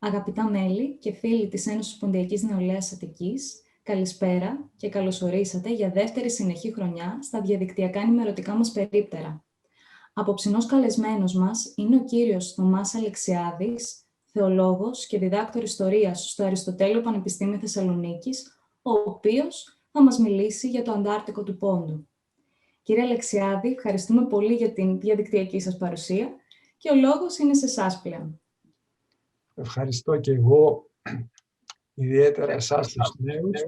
Αγαπητά μέλη και φίλοι της Ένωσης Ποντιακής Νεολαίας Αττικής, καλησπέρα και καλωσορίσατε για δεύτερη συνεχή χρονιά στα διαδικτυακά ενημερωτικά μας περίπτερα. Απόψινός καλεσμένος μας είναι ο κύριος Θωμάς Αλεξιάδης, θεολόγος και διδάκτορ ιστορίας στο Αριστοτέλειο Πανεπιστήμιο Θεσσαλονίκης, ο οποίος θα μας μιλήσει για το Αντάρτικο του Πόντου. Κύριε Αλεξιάδη, ευχαριστούμε πολύ για την διαδικτυακή σας παρουσία και ο λόγος είναι σε εσάς πλέον. Ευχαριστώ και εγώ ιδιαίτερα εσάς τους νέους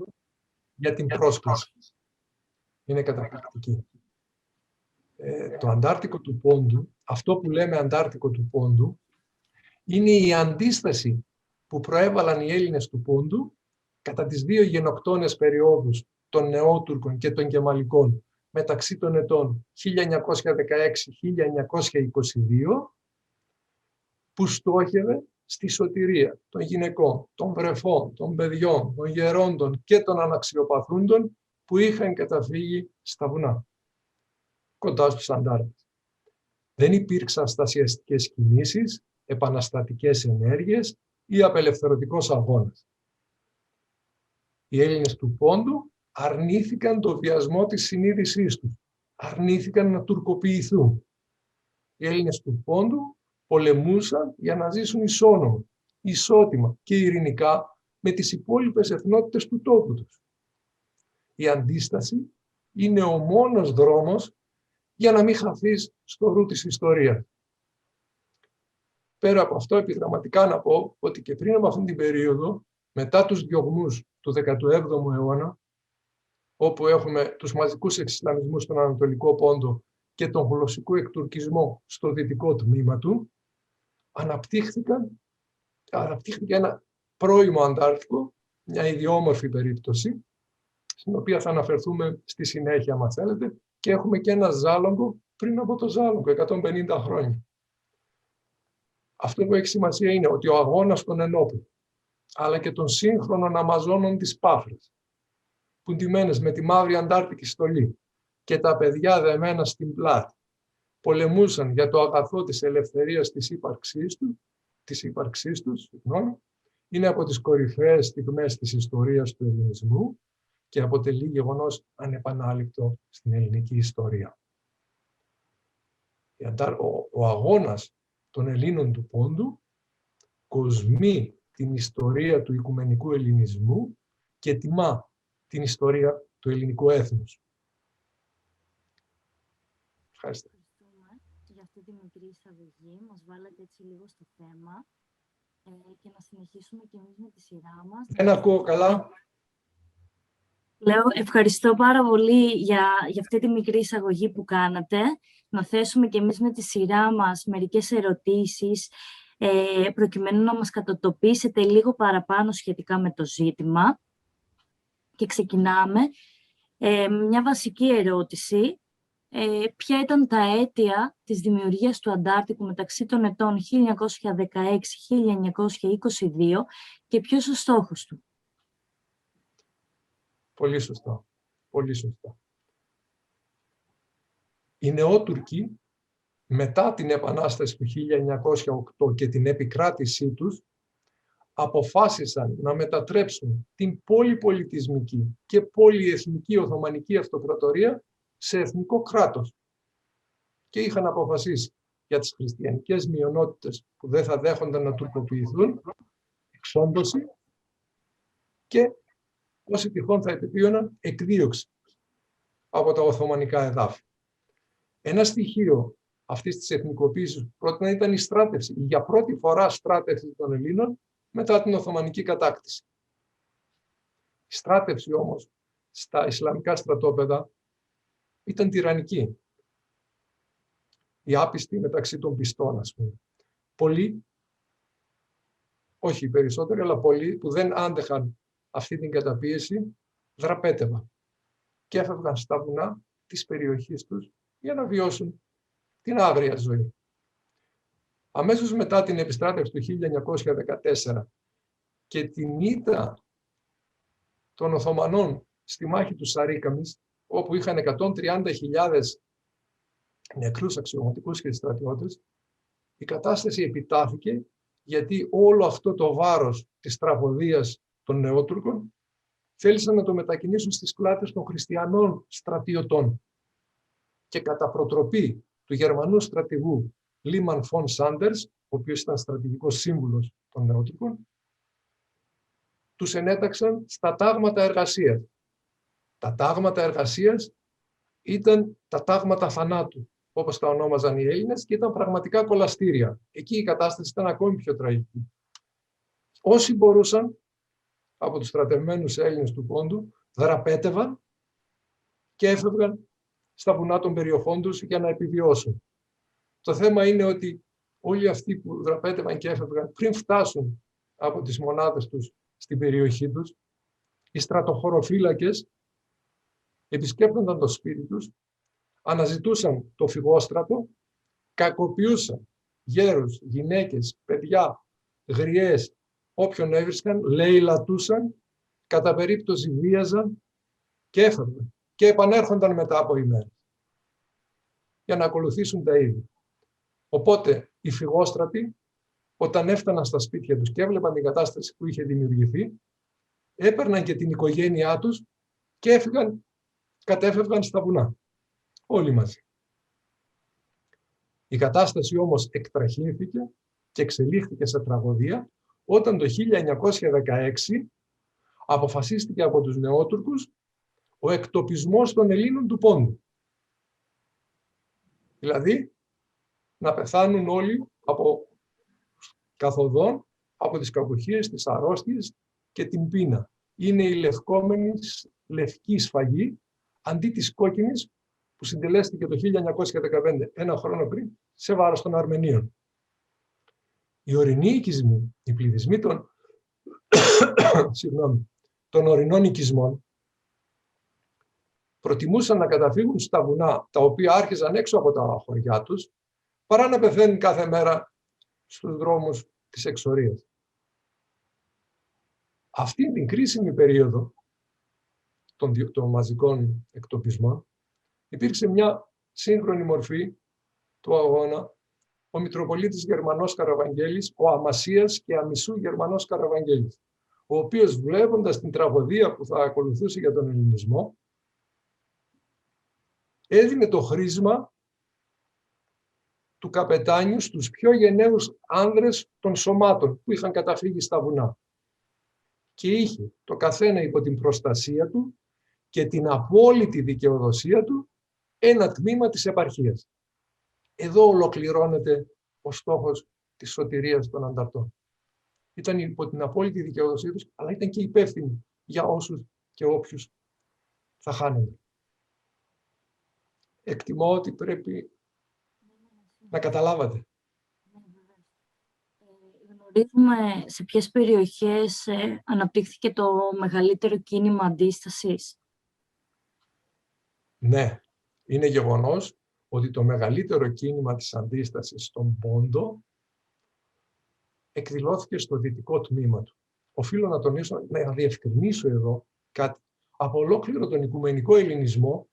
για την πρόσκληση. Είναι καταπληκτική. Το Αντάρτικο του Πόντου, αυτό που λέμε Αντάρτικο του Πόντου, είναι η αντίσταση που προέβαλαν οι Έλληνες του Πόντου κατά τις δύο γενοκτόνες περιόδους των Νεότουρκων και των Κεμαλικών μεταξύ των ετών 1916-1922, που στόχευε στη σωτηρία των γυναικών, των βρεφών, των παιδιών, των γερόντων και των αναξιοπαθούντων που είχαν καταφύγει στα βουνά, κοντά στους Αντάρτες. Δεν υπήρξαν στασιαστικές κινήσεις, επαναστατικές ενέργειες ή απελευθερωτικός αγώνας. Οι Έλληνες του Πόντου αρνήθηκαν το βιασμό της συνείδησής τους, αρνήθηκαν να τουρκοποιηθούν. Οι Έλληνες του Πόντου πολεμούσαν για να ζήσουν ισόνομα, ισότιμα και ειρηνικά με τις υπόλοιπες εθνότητες του τόπου τους. Η αντίσταση είναι ο μόνος δρόμος για να μην χαθείς στο ρου της ιστορίας. Πέρα από αυτό, επιγραμματικά να πω ότι και πριν από αυτήν την περίοδο, μετά τους διωγμούς του 17ου αιώνα, όπου έχουμε τους μαζικούς εξισλαμισμούς στον Ανατολικό Πόντο και τον γλωσσικό εκτουρκισμό στο δυτικό τμήμα του, αναπτύχθηκε ένα πρώιμο Αντάρτικο, μια ιδιόμορφη περίπτωση, στην οποία θα αναφερθούμε στη συνέχεια, αν θέλετε, και έχουμε και ένα ζάλογο πριν από το ζάλογο, 150 χρόνια. Αυτό που έχει σημασία είναι ότι ο αγώνας των ενόπλων, αλλά και των σύγχρονων Αμαζόνων της Πάφρας, που ντυμένες με τη μαύρη Αντάρτικη στολή και τα παιδιά δεμένα στην πλάτη, πολεμούσαν για το αγαθό της ελευθερίας της ύπαρξής τους, είναι από τις κορυφαίες στιγμές της ιστορίας του ελληνισμού και αποτελεί γεγονός ανεπανάληπτο στην ελληνική ιστορία. Ο αγώνας των Ελλήνων του Πόντου κοσμεί την ιστορία του οικουμενικού ελληνισμού και τιμά την ιστορία του ελληνικού έθνους. Ευχαριστώ. Για αυτή τη μικρή εισαγωγή μας βάλατε έτσι λίγο στο θέμα και να συνεχίσουμε και εμείς με τη σειρά μας. Δεν ακούω καλά. Λέω ευχαριστώ πάρα πολύ για αυτή τη μικρή εισαγωγή που κάνατε. Να θέσουμε και εμείς με τη σειρά μας μερικές ερωτήσεις προκειμένου να μας κατατοπίσετε λίγο παραπάνω σχετικά με το ζήτημα. Και ξεκινάμε. Μια βασική ερώτηση. Ποια ήταν τα αίτια της δημιουργίας του Αντάρτικου μεταξύ των ετών 1916-1922 και ποιος ο στόχος του? Πολύ σωστά. Πολύ σωστά. Οι Νεότουρκοι, μετά την Επανάσταση του 1908 και την επικράτησή τους, αποφάσισαν να μετατρέψουν την πολυπολιτισμική και πολυεθνική Οθωμανική Αυτοκρατορία σε εθνικό κράτος. Και είχαν αποφασίσει για τις χριστιανικές μειονότητες που δεν θα δέχονταν να τουρκοποιηθούν, εξόντωση, και όσοι τυχόν θα επιδίωναν εκδίωξη από τα Οθωμανικά εδάφη. Ένα στοιχείο αυτής της εθνικοποίησης που πρότεινα ήταν η στράτευση, η για πρώτη φορά στράτευση των Ελλήνων μετά την Οθωμανική κατάκτηση. Η στράτευση όμως στα Ισλαμικά στρατόπεδα ήταν τυραννική. Η άπιστη μεταξύ των πιστών, ας πούμε. Πολλοί, όχι οι περισσότεροι, αλλά πολλοί που δεν άντεχαν αυτή την καταπίεση, δραπέτευαν και έφευγαν στα βουνά της περιοχής τους για να βιώσουν την άγρια ζωή. Αμέσως μετά την επιστράτευση του 1914 και την ήττα των Οθωμανών στη μάχη του Σαρίκαμις, όπου είχαν 130.000 νεκρούς αξιωματικούς και στρατιώτες, η κατάσταση επιτάθηκε γιατί όλο αυτό το βάρος της τραγωδίας των Νεότουρκων θέλησαν να το μετακινήσουν στις πλάτες των χριστιανών στρατιωτών. Και κατά προτροπή του Γερμανού στρατηγού Λίμαν Φον Σάντερς, ο οποίος ήταν στρατηγικός σύμβουλος των Νεότουρκων, τους ενέταξαν στα τάγματα εργασίας. Τα τάγματα εργασίας ήταν τα τάγματα θανάτου, όπως τα ονόμαζαν οι Έλληνες, και ήταν πραγματικά κολαστήρια. Εκεί η κατάσταση ήταν ακόμη πιο τραγική. Όσοι μπορούσαν από τους στρατευμένους Έλληνες του Πόντου δραπέτευαν και έφευγαν στα βουνά των περιοχών τους για να επιβιώσουν. Το θέμα είναι ότι όλοι αυτοί που δραπέτευαν και έφευγαν πριν φτάσουν από τις μονάδες τους στην περιοχή τους, οι στρατοχωροφύλακες επισκέπτονταν το σπίτι τους, αναζητούσαν το φυγόστρατο, κακοποιούσαν γέρους, γυναίκες, παιδιά, γριές, όποιον έβρισκαν, λαιλατούσαν, κατά περίπτωση βίαζαν και έφευγαν και επανέρχονταν μετά από ημέρες για να ακολουθήσουν τα ίδια. Οπότε οι φυγόστρατοι, όταν έφταναν στα σπίτια τους και έβλεπαν την κατάσταση που είχε δημιουργηθεί, έπαιρναν και την οικογένειά τους και κατέφευγαν στα βουνά. Όλοι μαζί. Η κατάσταση όμως εκτραχύνθηκε και εξελίχθηκε σε τραγωδία όταν το 1916 αποφασίστηκε από τους Νεότουρκους ο εκτοπισμός των Ελλήνων του Πόντου. Δηλαδή, να πεθάνουν όλοι από καθοδόν, από τις κακουχίες, τις αρρώστιες και την πείνα. Είναι η λευκόμενη λευκή σφαγή αντί της κόκκινης που συντελέστηκε το 1915, ένα χρόνο πριν, σε βάρος των Αρμενίων. Οι ορεινοί οικισμοί, οι πληθυσμοί των ορεινών οικισμών προτιμούσαν να καταφύγουν στα βουνά, τα οποία άρχιζαν έξω από τα χωριά τους, παρά να πεθαίνουν κάθε μέρα στους δρόμους της εξορίας. Αυτή την κρίσιμη περίοδο των μαζικών εκτοπισμών υπήρξε μια σύγχρονη μορφή του αγώνα. Ο Μητροπολίτης Γερμανός Καραβαγγέλης, ο Αμασίας και Αμισού Γερμανός Καραβαγγέλης, ο οποίος, βλέποντας την τραγωδία που θα ακολουθούσε για τον ελληνισμό, έδινε το χρήσμα του καπετάνιου στους πιο γενναίους άνδρες των σωμάτων που είχαν καταφύγει στα βουνά. Και είχε το καθένα υπό την προστασία του και την απόλυτη δικαιοδοσία του ένα τμήμα της επαρχίας. Εδώ ολοκληρώνεται ο στόχος της σωτηρίας των ανταρτών. Ήταν υπό την απόλυτη δικαιοδοσία τους, αλλά ήταν και υπεύθυνοι για όσους και όποιους θα χάνονται. Εκτιμώ ότι πρέπει να καταλάβατε. Γνωρίζουμε σε ποιες περιοχές αναπτύχθηκε το μεγαλύτερο κίνημα αντίστασης. Ναι, είναι γεγονός ότι το μεγαλύτερο κίνημα της αντίστασης στον Πόντο εκδηλώθηκε στο δυτικό τμήμα του. Οφείλω να τονίσω, να διευκρινίσω εδώ κάτι. Από ολόκληρο τον οικουμενικό ελληνισμό,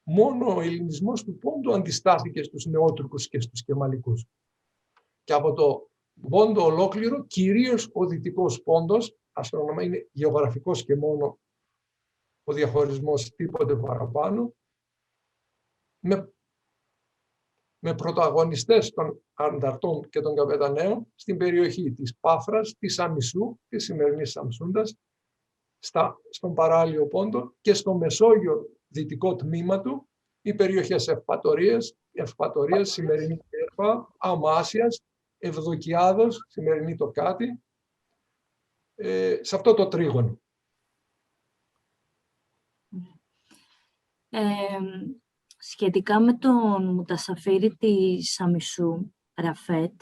μόνο ο ελληνισμός του Πόντου αντιστάθηκε στους Νεότουρκους και στους Κεμαλικούς. Και από το Πόντο ολόκληρο, κυρίως ο δυτικός Πόντος, ας το όνομα είναι γεωγραφικός και μόνο ο διαχωρισμός, τίποτε παραπάνω, με πρωταγωνιστές των ανταρτών και των καπεταναίων στην περιοχή της Πάφρας, της Αμισού, της σημερινής Σαμσούντας, στον παράλιο Πόντο και στο Μεσόγειο δυτικό τμήμα του, οι περιοχές Ευπατορίας, σημερινή Κέρπα, Αμάσιας, Ευδοκιάδος, σημερινή Τοκάτη, σε αυτό το τρίγωνο. Σχετικά με τον Μουτασαφίρη της Αμισού, Ραφέτ,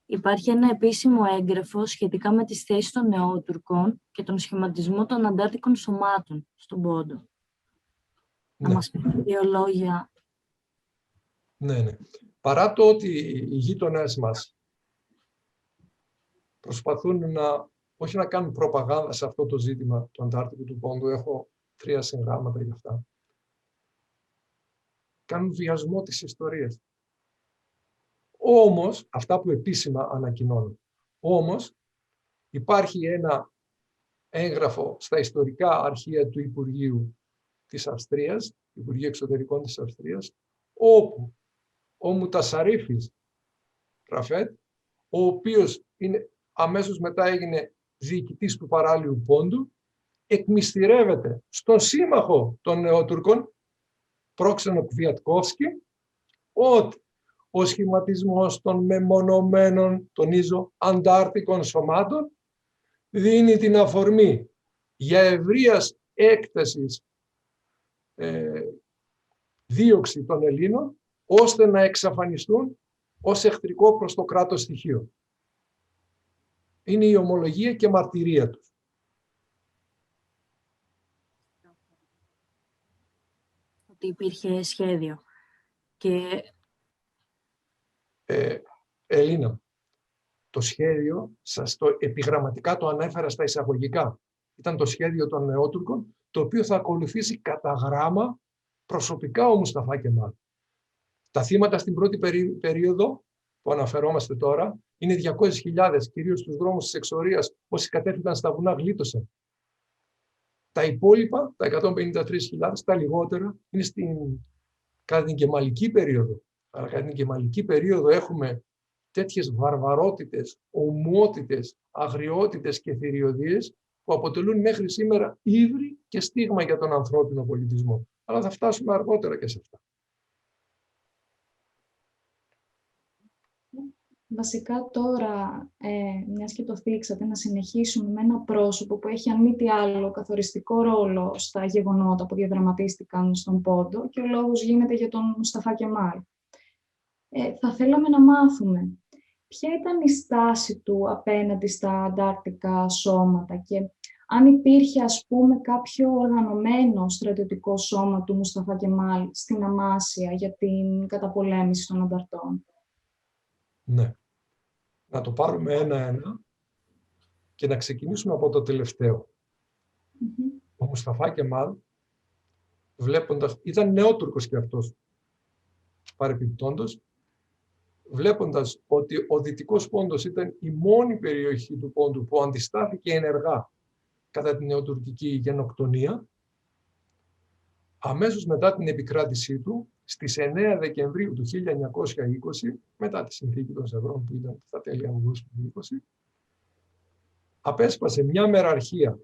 υπάρχει ένα επίσημο έγγραφο σχετικά με τις θέσεις των Νεότουρκων και τον σχηματισμό των αντάρτικων σωμάτων στον Πόντο. Ναι. Να μας πει δύο λόγια. Ναι. Παρά το ότι οι γείτονές μας προσπαθούν όχι να κάνουν προπαγάνδα σε αυτό το ζήτημα του Αντάρτικου του Πόντου, έχω 3 συγγράμματα γι' αυτά, κάνουν βιασμό της ιστορίας. Όμως, αυτά που επίσημα ανακοινώνουν, Όμως υπάρχει ένα έγγραφο στα ιστορικά αρχεία του Υπουργείου της Αυστρίας, Υπουργείου Εξωτερικών της Αυστρίας, όπου ο Μουτασαρίφης Ραφέτ, ο οποίος αμέσως μετά έγινε διοικητής του παράλιου πόντου, εκμυστηρεύεται στον σύμμαχο των Νεότουρκων, Πρόξενο Κβιατκόφσκι, ότι ο σχηματισμός των μεμονωμένων, τονίζω, αντάρτικων σωμάτων δίνει την αφορμή για ευρείας έκτασης δίωξη των Ελλήνων, ώστε να εξαφανιστούν ως εχθρικό προς το κράτος στοιχείο. Είναι η ομολογία και μαρτυρία τους. Ότι υπήρχε σχέδιο. Και... Ελίνα, το σχέδιο, επιγραμματικά το ανέφερα στα εισαγωγικά. Ήταν το σχέδιο των Νεότουρκων, το οποίο θα ακολουθήσει κατά γράμμα προσωπικά ο Μουσταφά Κεμάλ. Τα θύματα στην πρώτη περίοδο που αναφερόμαστε τώρα είναι 200.000, κυρίως στους δρόμους της εξορίας, όσοι κατέφυγαν στα βουνά γλίτωσαν. Τα υπόλοιπα, τα 153.000, τα λιγότερα, είναι κατά την Κεμαλική περίοδο. Αλλά κατά την Κεμαλική περίοδο έχουμε τέτοιες βαρβαρότητες, ομοιότητες, αγριότητες και θηριωδίες που αποτελούν μέχρι σήμερα ύβρι και στίγμα για τον ανθρώπινο πολιτισμό. Αλλά θα φτάσουμε αργότερα και σε αυτά. Βασικά τώρα, μιας και το θίξατε, να συνεχίσουμε με ένα πρόσωπο που έχει αν μη τι άλλο καθοριστικό ρόλο στα γεγονότα που διαδραματίστηκαν στον Πόντο και ο λόγος γίνεται για τον Μουσταφά Κεμάλ. Θα θέλαμε να μάθουμε ποια ήταν η στάση του απέναντι στα αντάρτικα σώματα και αν υπήρχε, ας πούμε, κάποιο οργανωμένο στρατιωτικό σώμα του Μουσταφά Κεμάλ στην Αμάσια για την καταπολέμηση των ανταρτών. Ναι. Να το πάρουμε ένα-ένα και να ξεκινήσουμε από το τελευταίο. Ο Μουσταφά Κεμάλ, βλέποντας, ήταν νεότουρκος και αυτός, παρεπιπτόντος, βλέποντας ότι ο Δυτικός Πόντος ήταν η μόνη περιοχή του Πόντου που αντιστάθηκε ενεργά κατά την νεοτουρκική γενοκτονία, αμέσως μετά την επικράτησή του, στις 9 Δεκεμβρίου του 1920, μετά τη συνθήκη των Σευρών που ήταν στα τέλη Αυγούστου του 1920, απέσπασε μια μεραρχία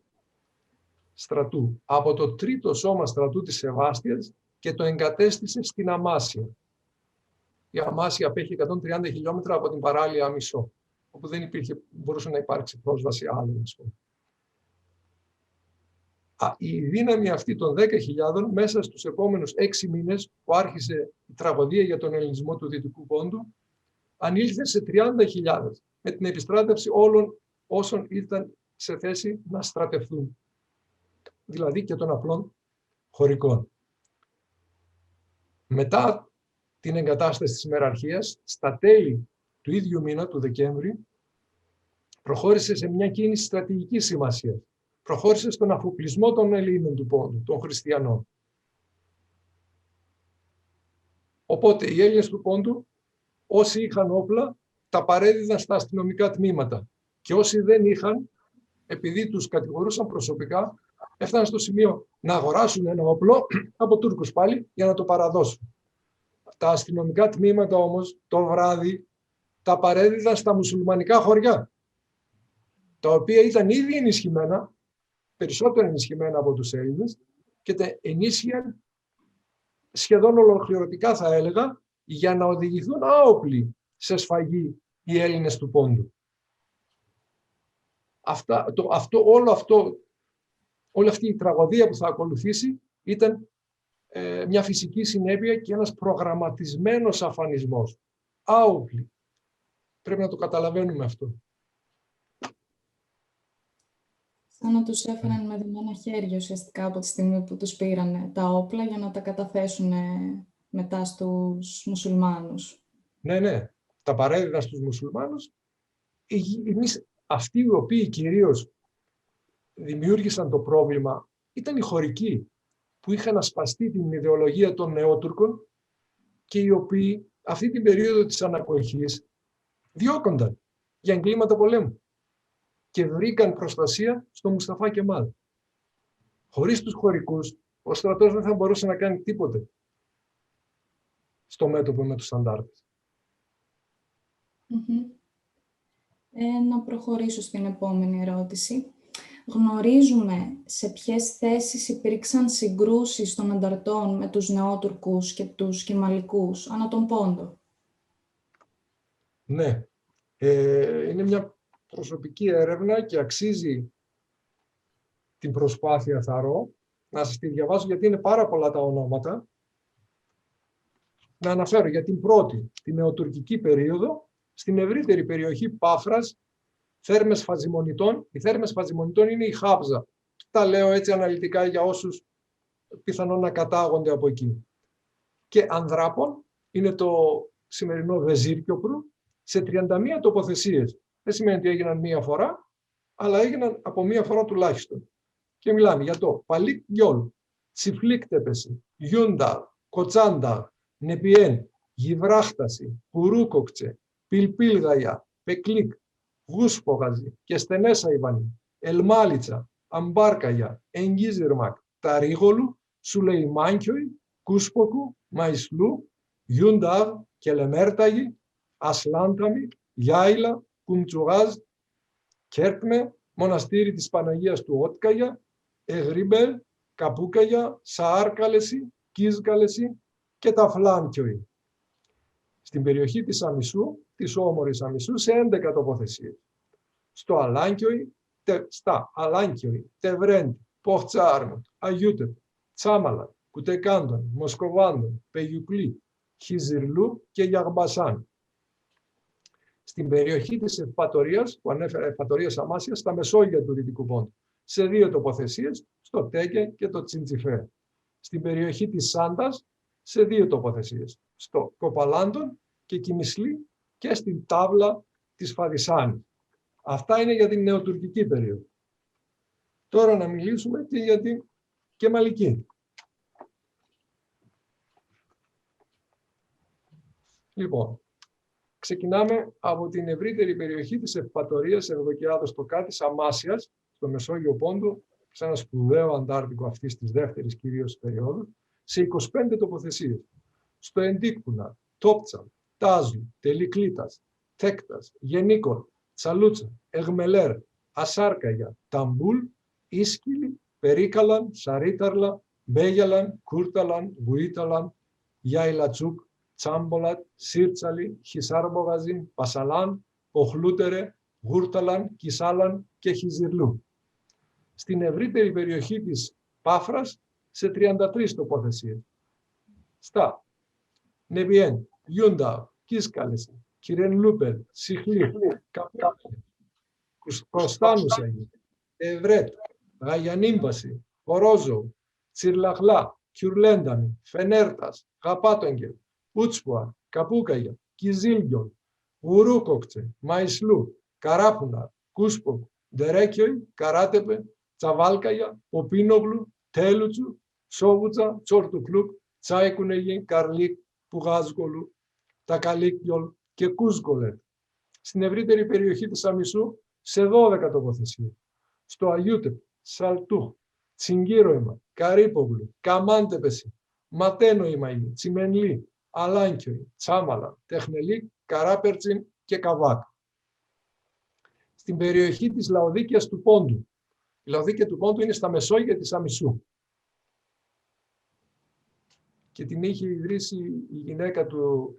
στρατού από το τρίτο σώμα στρατού της Σεβάστιας και το εγκατέστησε στην Αμάσια. Η Αμάσια απέχει 130 χιλιόμετρα από την παράλια Αμισό, όπου δεν μπορούσε να υπάρξει πρόσβαση άλλων. Η δύναμη αυτή των 10.000 μέσα στους επόμενους 6 μήνες που άρχισε η τραγωδία για τον ελληνισμό του Δυτικού Πόντου ανήλθε σε 30.000 με την επιστράτευση όλων όσων ήταν σε θέση να στρατευτούν, δηλαδή και των απλών χωρικών. Μετά την εγκατάσταση της μεραρχίας, στα τέλη του ίδιου μήνα, του Δεκέμβρη, προχώρησε σε μια κίνηση στρατηγικής σημασίας. Προχώρησε στον αφοπλισμό των Ελλήνων του Πόντου, των χριστιανών. Οπότε οι Έλληνες του Πόντου, όσοι είχαν όπλα, τα παρέδιδαν στα αστυνομικά τμήματα. Και όσοι δεν είχαν, επειδή τους κατηγορούσαν προσωπικά, έφταναν στο σημείο να αγοράσουν ένα όπλο από Τούρκους πάλι για να το παραδώσουν. Τα αστυνομικά τμήματα όμως το βράδυ τα παρέδιδαν στα μουσουλμανικά χωριά, τα οποία ήταν ήδη ενισχυμένα, περισσότερο ενισχυμένα από τους Έλληνες και τα ενίσχυαν σχεδόν ολοκληρωτικά, θα έλεγα, για να οδηγηθούν άοπλοι σε σφαγή οι Έλληνες του Πόντου. Όλη αυτή η τραγωδία που θα ακολουθήσει ήταν μια φυσική συνέπεια και ένας προγραμματισμένος αφανισμός. Άοπλοι. Πρέπει να το καταλαβαίνουμε αυτό. Σαν να τους έφεραν με δεμένα χέρια ουσιαστικά από τη στιγμή που τους πήραν τα όπλα για να τα καταθέσουν μετά στους μουσουλμάνους. Ναι. Τα παρέδιδαν στους μουσουλμάνους. Αυτοί οι οποίοι κυρίως δημιούργησαν το πρόβλημα ήταν οι χωρικοί που είχαν ασπαστεί την ιδεολογία των Νεότουρκων και οι οποίοι αυτή την περίοδο της ανακοχής διώκονταν. για εγκλήματα πολέμου και βρήκαν προστασία στο Μουσταφά Κεμάλ. Χωρίς τους χωρικούς, ο στρατός δεν θα μπορούσε να κάνει τίποτε στο μέτωπο με τους αντάρτες. Να προχωρήσω στην επόμενη ερώτηση. Γνωρίζουμε σε ποιες θέσεις υπήρξαν συγκρούσεις των ανταρτών με τους Νεότουρκους και τους Κεμαλικούς ανά τον Πόντο? Ναι. Είναι μια προσωπική έρευνα και αξίζει την προσπάθεια, θαρώ. Να σας τη διαβάσω γιατί είναι πάρα πολλά τα ονόματα. Να αναφέρω για την πρώτη, την νεοτουρκική περίοδο, στην ευρύτερη περιοχή Πάφρας, Θέρμες Φαζιμονιτών. Οι Θέρμες Φαζιμονιτών είναι η Χάβζα. Τα λέω έτσι αναλυτικά για όσους πιθανόν να κατάγονται από εκεί. Και Ανδράπων είναι το σημερινό Βεζίρκιοπρου, σε 31 τοποθεσίες. Δεν σημαίνει ότι έγιναν μία φορά, αλλά έγιναν από μία φορά τουλάχιστον. Και μιλάμε για το Παλίκ Γιόλ, Τσιφλίκτεπεση, Γιούνταρ, Κοτσάνταρ, Νεπιέν, Γιβράχταση, Κουρούκοκτσε, Πιλπίλγαια, Πεκλίκ, Γούσπογαζη και Στενέσα Ιβανή, Ελμάλιτσα, Αμπάρκαγια, Εγγίζιρμακ, Ταρίγολου, Σουλεϊμάνκιοι, Κούσποκου, Μαϊσλού, Γιούνταρ, Κελεμέρταγη, Ασλάνταμι, Γιάιλα, Κουμτσουγάζ, Κέρκμε, Μοναστήρι της Παναγίας του Ότκαγια, Εγρίμπελ, Καπούκαγια, Σαάρκαλεση, Κίζκαλεση και τα Φλάνκιοι. Στην περιοχή της Αμισού, της όμορης Αμισού, σε 11 τοποθεσίες. Στα Αλάνκιοι, Τευρέντι, Ποχτσάρνο, Αγιούτεπ, Τσάμαλα, Κουτεκάντων, Μοσκοβάντων, Πεγιουκλή, Χιζιρλού και Γιαγμπασάν. Στην περιοχή της Ευπατορίας, που ανέφερα Ευπατορίας Αμάσιας, στα Μεσόγεια του Δυτικού Πόντου, σε 2 τοποθεσίες, στο Τέκε και το Τσιντσιφέ. Στην περιοχή της Σάντας, σε 2 τοποθεσίες, στο Κοπαλάντον και Κιμισλή και στην Τάβλα της Φαδισάνη. Αυτά είναι για την νεοτουρκική περίοδο. Τώρα να μιλήσουμε και για την Κεμαλική. Λοιπόν, ξεκινάμε από την ευρύτερη περιοχή της Ευπατορίας Ευδοκιάδος Τοκάτης Αμάσιας, στο Μεσόγειο Πόντο, σε ένα σπουδαίο Αντάρτικο αυτής της δεύτερης κυρίως περίοδου, σε 25 τοποθεσίες. Στο Εντίκπουνα, Τόπτσα, Τάζου, Τελικλίτας, Θέκτας, Γενίκον, Τσαλούτσα, Εγμελέρ, Ασάρκαγια, Ταμπούλ, Ίσκυλη, Περίκαλαν, Σαρίταρλα, Μπέγιαλαν, Κούρταλαν, Γουίταλαν, Γιαϊλατσούκ, Τσάμπολατ, Σίρτσαλη, Χισάρμπογαζη, Πασαλάν, Οχλούτερε, Γούρταλαν, Κισάλαν και Χιζιρλού. Στην ευρύτερη περιοχή της Πάφρας, σε 33 τοποθεσίες. Στα Νεβιέν, Γιούντα, Κίσκαλεση, Κυρενλούπελ, Σιχλή, Καπκάπη, Κωνστάνουσαγη, Ευρέτ, Γαγιανίμπαση, Ορόζο, Τσιρλαχλά, Κιουρλένταμι, Φενέρτας, Γαπάτογγελ, Ούτσπουα, Καπούκαγια, Κιζίλγιον, Γουρούκοκτσε, Μαϊσλού, Καράπουναρ, Κούσποκ, Ντερέκιοι, Καράτεπε, Τσαβάλκαγια, Ποπίνογλου, Τέλουτσου, Σόβουτσα, Τσορτουκλούκ, Τσάικουνεγι, Καρλίκ, Πουγάζγκολου, Τακαλίκιολ και Κούσκολετ. Στην ευρύτερη περιοχή της Αμισού, σε 12 τοποθεσίες. Στο Αγιούτεπ, Σαλτούχ, Τσιγκύρωημα, Καρύπογλου, Καμάντεπεση, Ματένοημαγι, Τσιμενλή, Αλάνκιοι, Τσάμαλα, Τεχνελίκ, Καράπερτσιν και Καβάκ. Στην περιοχή της Λαοδίκιας του Πόντου. Η Λαοδίκια του Πόντου είναι στα Μεσόγεια της Αμισού. Και την είχε ιδρύσει η γυναίκα του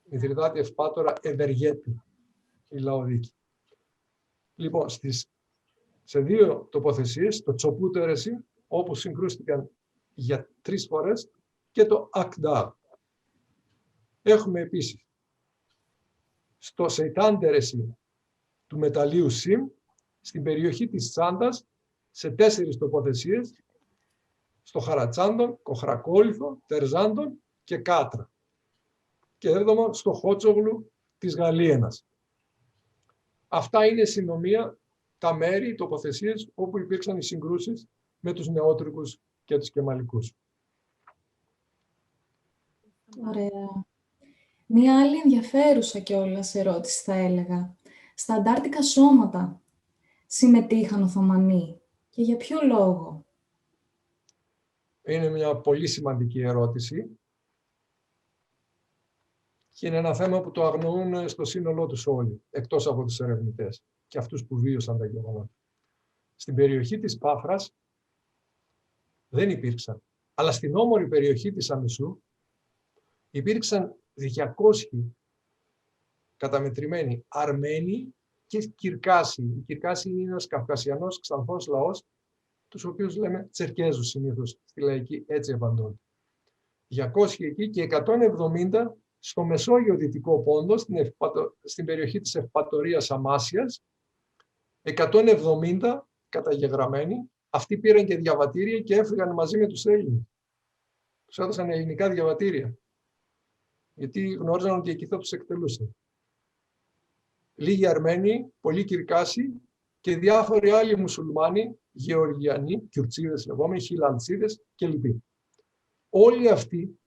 Μηθριδάτη Ευπάτορα Ευεργέτη, η Λαοδίκη. Λοιπόν, σε 2 τοποθεσίες, το Τσοπούτερεση, όπου συγκρούστηκαν για 3 φορές, και το Ακντάρ. Έχουμε επίσης στο Σεϊτάντερεση του μεταλλίου Σιμ, στην περιοχή της Τσάντας, σε 4 τοποθεσίες, στο Χαρατσάντον, Κοχρακόλιθο, Τερζάντον και Κάτρα. Και 7ο στο Χότσογλου της Γαλίενας. Αυτά είναι συνομία τα μέρη, οι τοποθεσίες όπου υπήρξαν οι συγκρούσεις με τους Νεότουρκους και τους Κεμαλικούς. Ωραία. Μία άλλη ενδιαφέρουσα κιόλας ερώτηση θα έλεγα. Στα αντάρτικα σώματα συμμετείχαν Οθωμανοί και για ποιο λόγο? Είναι μια πολύ σημαντική ερώτηση και είναι ένα θέμα που το αγνοούν στο σύνολό τους όλοι, εκτός από τους ερευνητές και αυτούς που βίωσαν τα γεγονότα. Στην περιοχή της Πάφρας δεν υπήρξαν, αλλά στην όμορφη περιοχή της Αμισού υπήρξαν 200 καταμετρημένοι Αρμένοι και Κυρκάσοι. Οι Κυρκάσοι είναι ένας καυκασιανός ξανθός λαός, τους οποίους λέμε Τσερκέζους συνήθως, στη λαϊκή έτσι απαντώνται. 200 εκεί και 170 στο Μεσόγειο Δυτικό Πόντο, στην περιοχή της Ευπατορίας Αμάσιας, 170 καταγεγραμμένοι. Αυτοί πήραν και διαβατήρια και έφυγαν μαζί με τους Έλληνες. Τους έδωσαν ελληνικά διαβατήρια, γιατί γνώριζαν ότι εκεί θα τους εκτελούσαν. Λίγοι Αρμένοι, πολλοί Κυρκάσοι και διάφοροι άλλοι μουσουλμάνοι, Γεωργιανοί, Κιουρτσίδες λεγόμενοι, Χιλαντσίδες κλπ. Όλοι αυτοί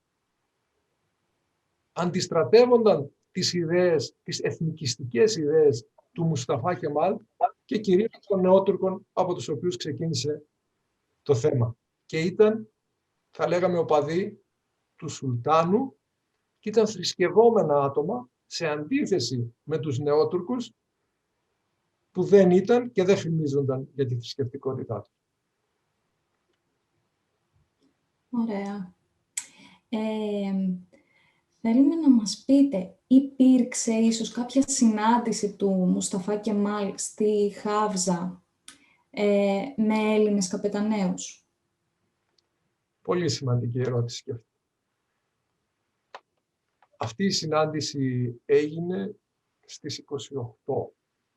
αντιστρατεύονταν τις ιδέες, τις εθνικιστικές ιδέες του Μουσταφά Κεμάλ και κυρίως των νεότουρκων από τους οποίους ξεκίνησε το θέμα. Και ήταν, θα λέγαμε, οπαδοί του Σουλτάνου και ήταν θρησκευόμενα άτομα σε αντίθεση με τους νεότουρκους που δεν ήταν και δεν φημίζονταν για τη θρησκευτικότητά του. Ωραία. Θέλουμε να μας πείτε, υπήρξε ίσως κάποια συνάντηση του Μουσταφά Κεμάλ στη Χάβζα με Έλληνες καπεταναίους? Πολύ σημαντική ερώτηση και αυτή. Αυτή η συνάντηση έγινε στις 28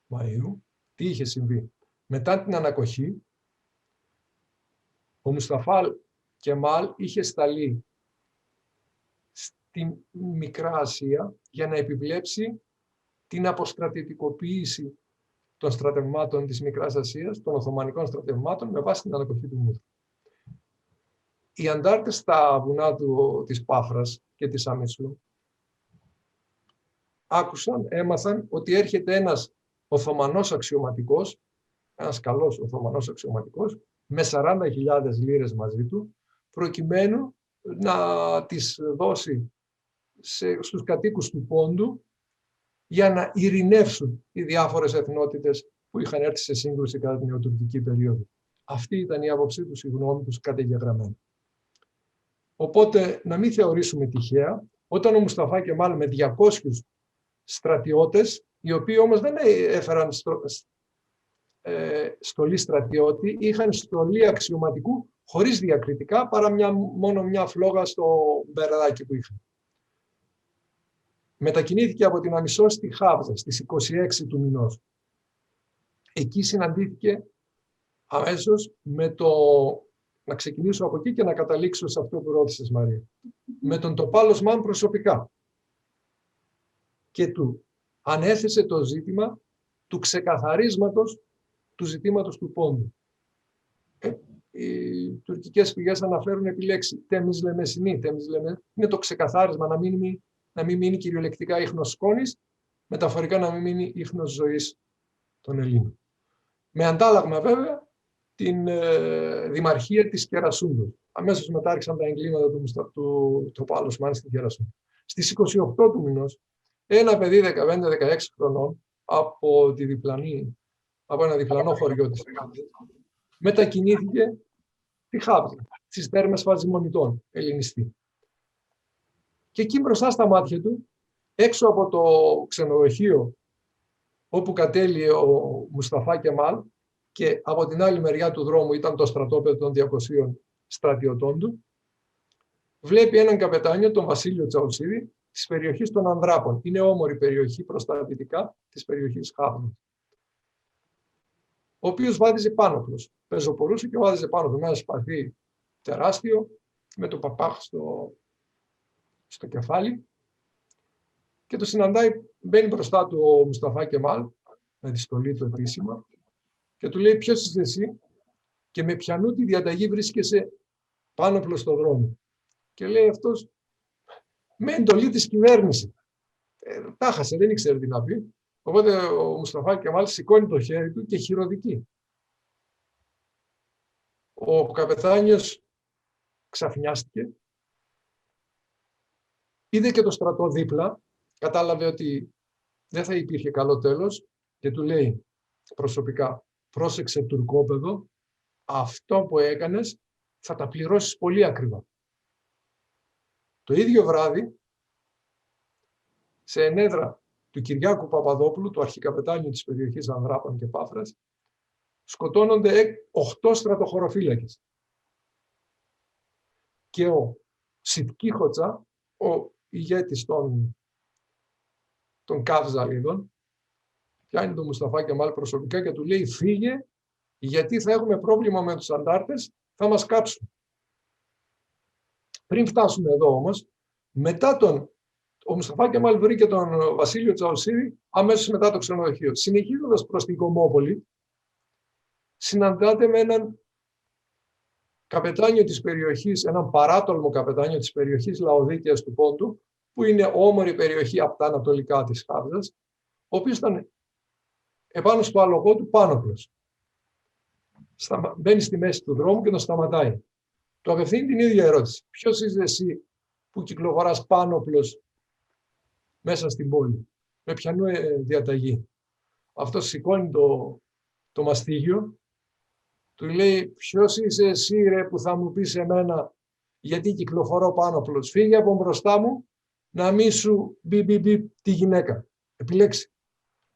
Μαΐου. Τι είχε συμβεί? Μετά την ανακοχή, ο Μουσταφά Κεμάλ είχε σταλεί στην Μικρά Ασία για να επιβλέψει την αποστρατητικοποίηση των στρατευμάτων της Μικράς Ασίας, των Οθωμανικών στρατευμάτων, με βάση την ανακοχή του Μούδρου. Οι αντάρτες στα βουνά της Πάφρας και της Αμισού έμαθαν ότι έρχεται ένας Οθωμανός αξιωματικός, ένας καλός Οθωμανός αξιωματικός, με 40.000 λίρες μαζί του, προκειμένου να τις δώσει στους κατοίκους του Πόντου για να ειρηνεύσουν οι διάφορες εθνότητες που είχαν έρθει σε σύγκρουση κατά την νεοτουρκική περίοδο. Αυτή ήταν η άποψή τους, η γνώμη τους καταγεγραμμένη. Οπότε, να μην θεωρήσουμε τυχαία, όταν ο Μουσταφά Κεμάλ με 200 στρατιώτες, οι οποίοι όμως δεν έφεραν στολή στρατιώτη, είχαν στολή αξιωματικού χωρίς διακριτικά, παρά μόνο μια φλόγα στο μπερδάκι που είχαν. Μετακινήθηκε από την Αμισό στη Χάβζα στις 26 του μηνός. Εκεί συναντήθηκε αμέσως με να ξεκινήσω από εκεί και να καταλήξω σε αυτό που ρώτησες, Μαρία. Με τον Τοπάλ Οσμάν προσωπικά. Και του ανέθεσε το ζήτημα του ξεκαθαρίσματος του ζητήματος του Πόντου. Οι τουρκικές πηγές αναφέρουν επί λέξη τέμις λεμεσινή. Είναι το ξεκαθάρισμα, να μην μείνει κυριολεκτικά ίχνος σκόνης, μεταφορικά να μην μείνει ίχνος ζωής των Ελλήνων. Με αντάλλαγμα βέβαια την δημαρχία της Κερασούντου. Αμέσως μετά άρχισαν τα εγκλήματα του Τοπάλ Οσμάν στην Κερασούντου. Στις 28 του μηνός, ένα παιδί 15-16 χρονών από ένα διπλανό χωριό της μετακινήθηκε στη Χάβζα, στις θέρμες Φαζιμονιτών, ελληνιστή. Και εκεί μπροστά στα μάτια του, έξω από το ξενοδοχείο όπου κατέλειε ο Μουσταφά Κεμάλ και από την άλλη μεριά του δρόμου ήταν το στρατόπεδο των 200 στρατιωτών του, βλέπει έναν καπετάνιο, τον Βασίλειο Τσαουσίδη, της περιοχής των Ανδράπων. Είναι όμορφη περιοχή προς τα δυτικά της περιοχής Χάβδου, ο οποίος βάδιζε πάνωπλος. Πεζοπορούσε και βάδιζε πάνωπλο με ένα σπαθί τεράστιο, με το παπάχ στο κεφάλι, και το συναντάει, μπαίνει μπροστά του ο Μουσταφά Κεμάλ, με τη στολή του επίσημα, και του λέει: ποιος είσαι εσύ και με ποιανού τη διαταγή βρίσκεσαι πάνωπλο στο δρόμο? Και λέει αυτός: με εντολή της κυβέρνησης. Τα χάσε, δεν ήξερε τι να πει. Οπότε ο Μουσταφά Κεμάλ σηκώνει το χέρι του και χειροδικεί. Ο καπετάνιος ξαφνιάστηκε, είδε και το στρατό δίπλα, κατάλαβε ότι δεν θα υπήρχε καλό τέλος και του λέει προσωπικά: πρόσεξε τουρκόπεδο, αυτό που έκανες θα τα πληρώσεις πολύ ακριβά. Το ίδιο βράδυ, σε ενέδρα του Κυριάκου Παπαδόπουλου, του αρχικαπετάνιου της περιοχής Ανδράπων και Πάφρας, σκοτώνονται 8 στρατοχωροφύλακες. Και ο Σιτκί Χοτζά, ο ηγέτης των Καύζαλιδων, πιάνει τον Μουσταφά Κεμάλ προσωπικά και του λέει: φύγε, γιατί θα έχουμε πρόβλημα με τους αντάρτες, θα μας κάψουν. Πριν φτάσουμε εδώ όμως, μετά ο Μουσταφά Κεμάλ βρήκε τον Βασίλειο Τσαουσίδη αμέσως μετά το ξενοδοχείο. Συνεχίζοντας προς την Κομμόπολη, συναντάται με έναν καπετάνιο της περιοχής, έναν παράτολμο καπετάνιο της περιοχής Λαοδίκαιας του Πόντου, που είναι όμορφη περιοχή από τα ανατολικά της Χάβδας, ο οποίος ήταν επάνω στο άλογο του πάνωπλος. Μπαίνει στη μέση του δρόμου και τον σταματάει. Του απευθύνει την ίδια ερώτηση: ποιος είσαι εσύ που κυκλοφοράς πάνωπλος μέσα στην πόλη, με ποιανού διαταγή? Αυτός σηκώνει το μαστίγιο, του λέει: ποιος είσαι εσύ ρε που θα μου πεις εμένα γιατί κυκλοφορώ πάνωπλος? Φύγε από μπροστά μου, να μη σου μπει τη γυναίκα. Επιλέξει.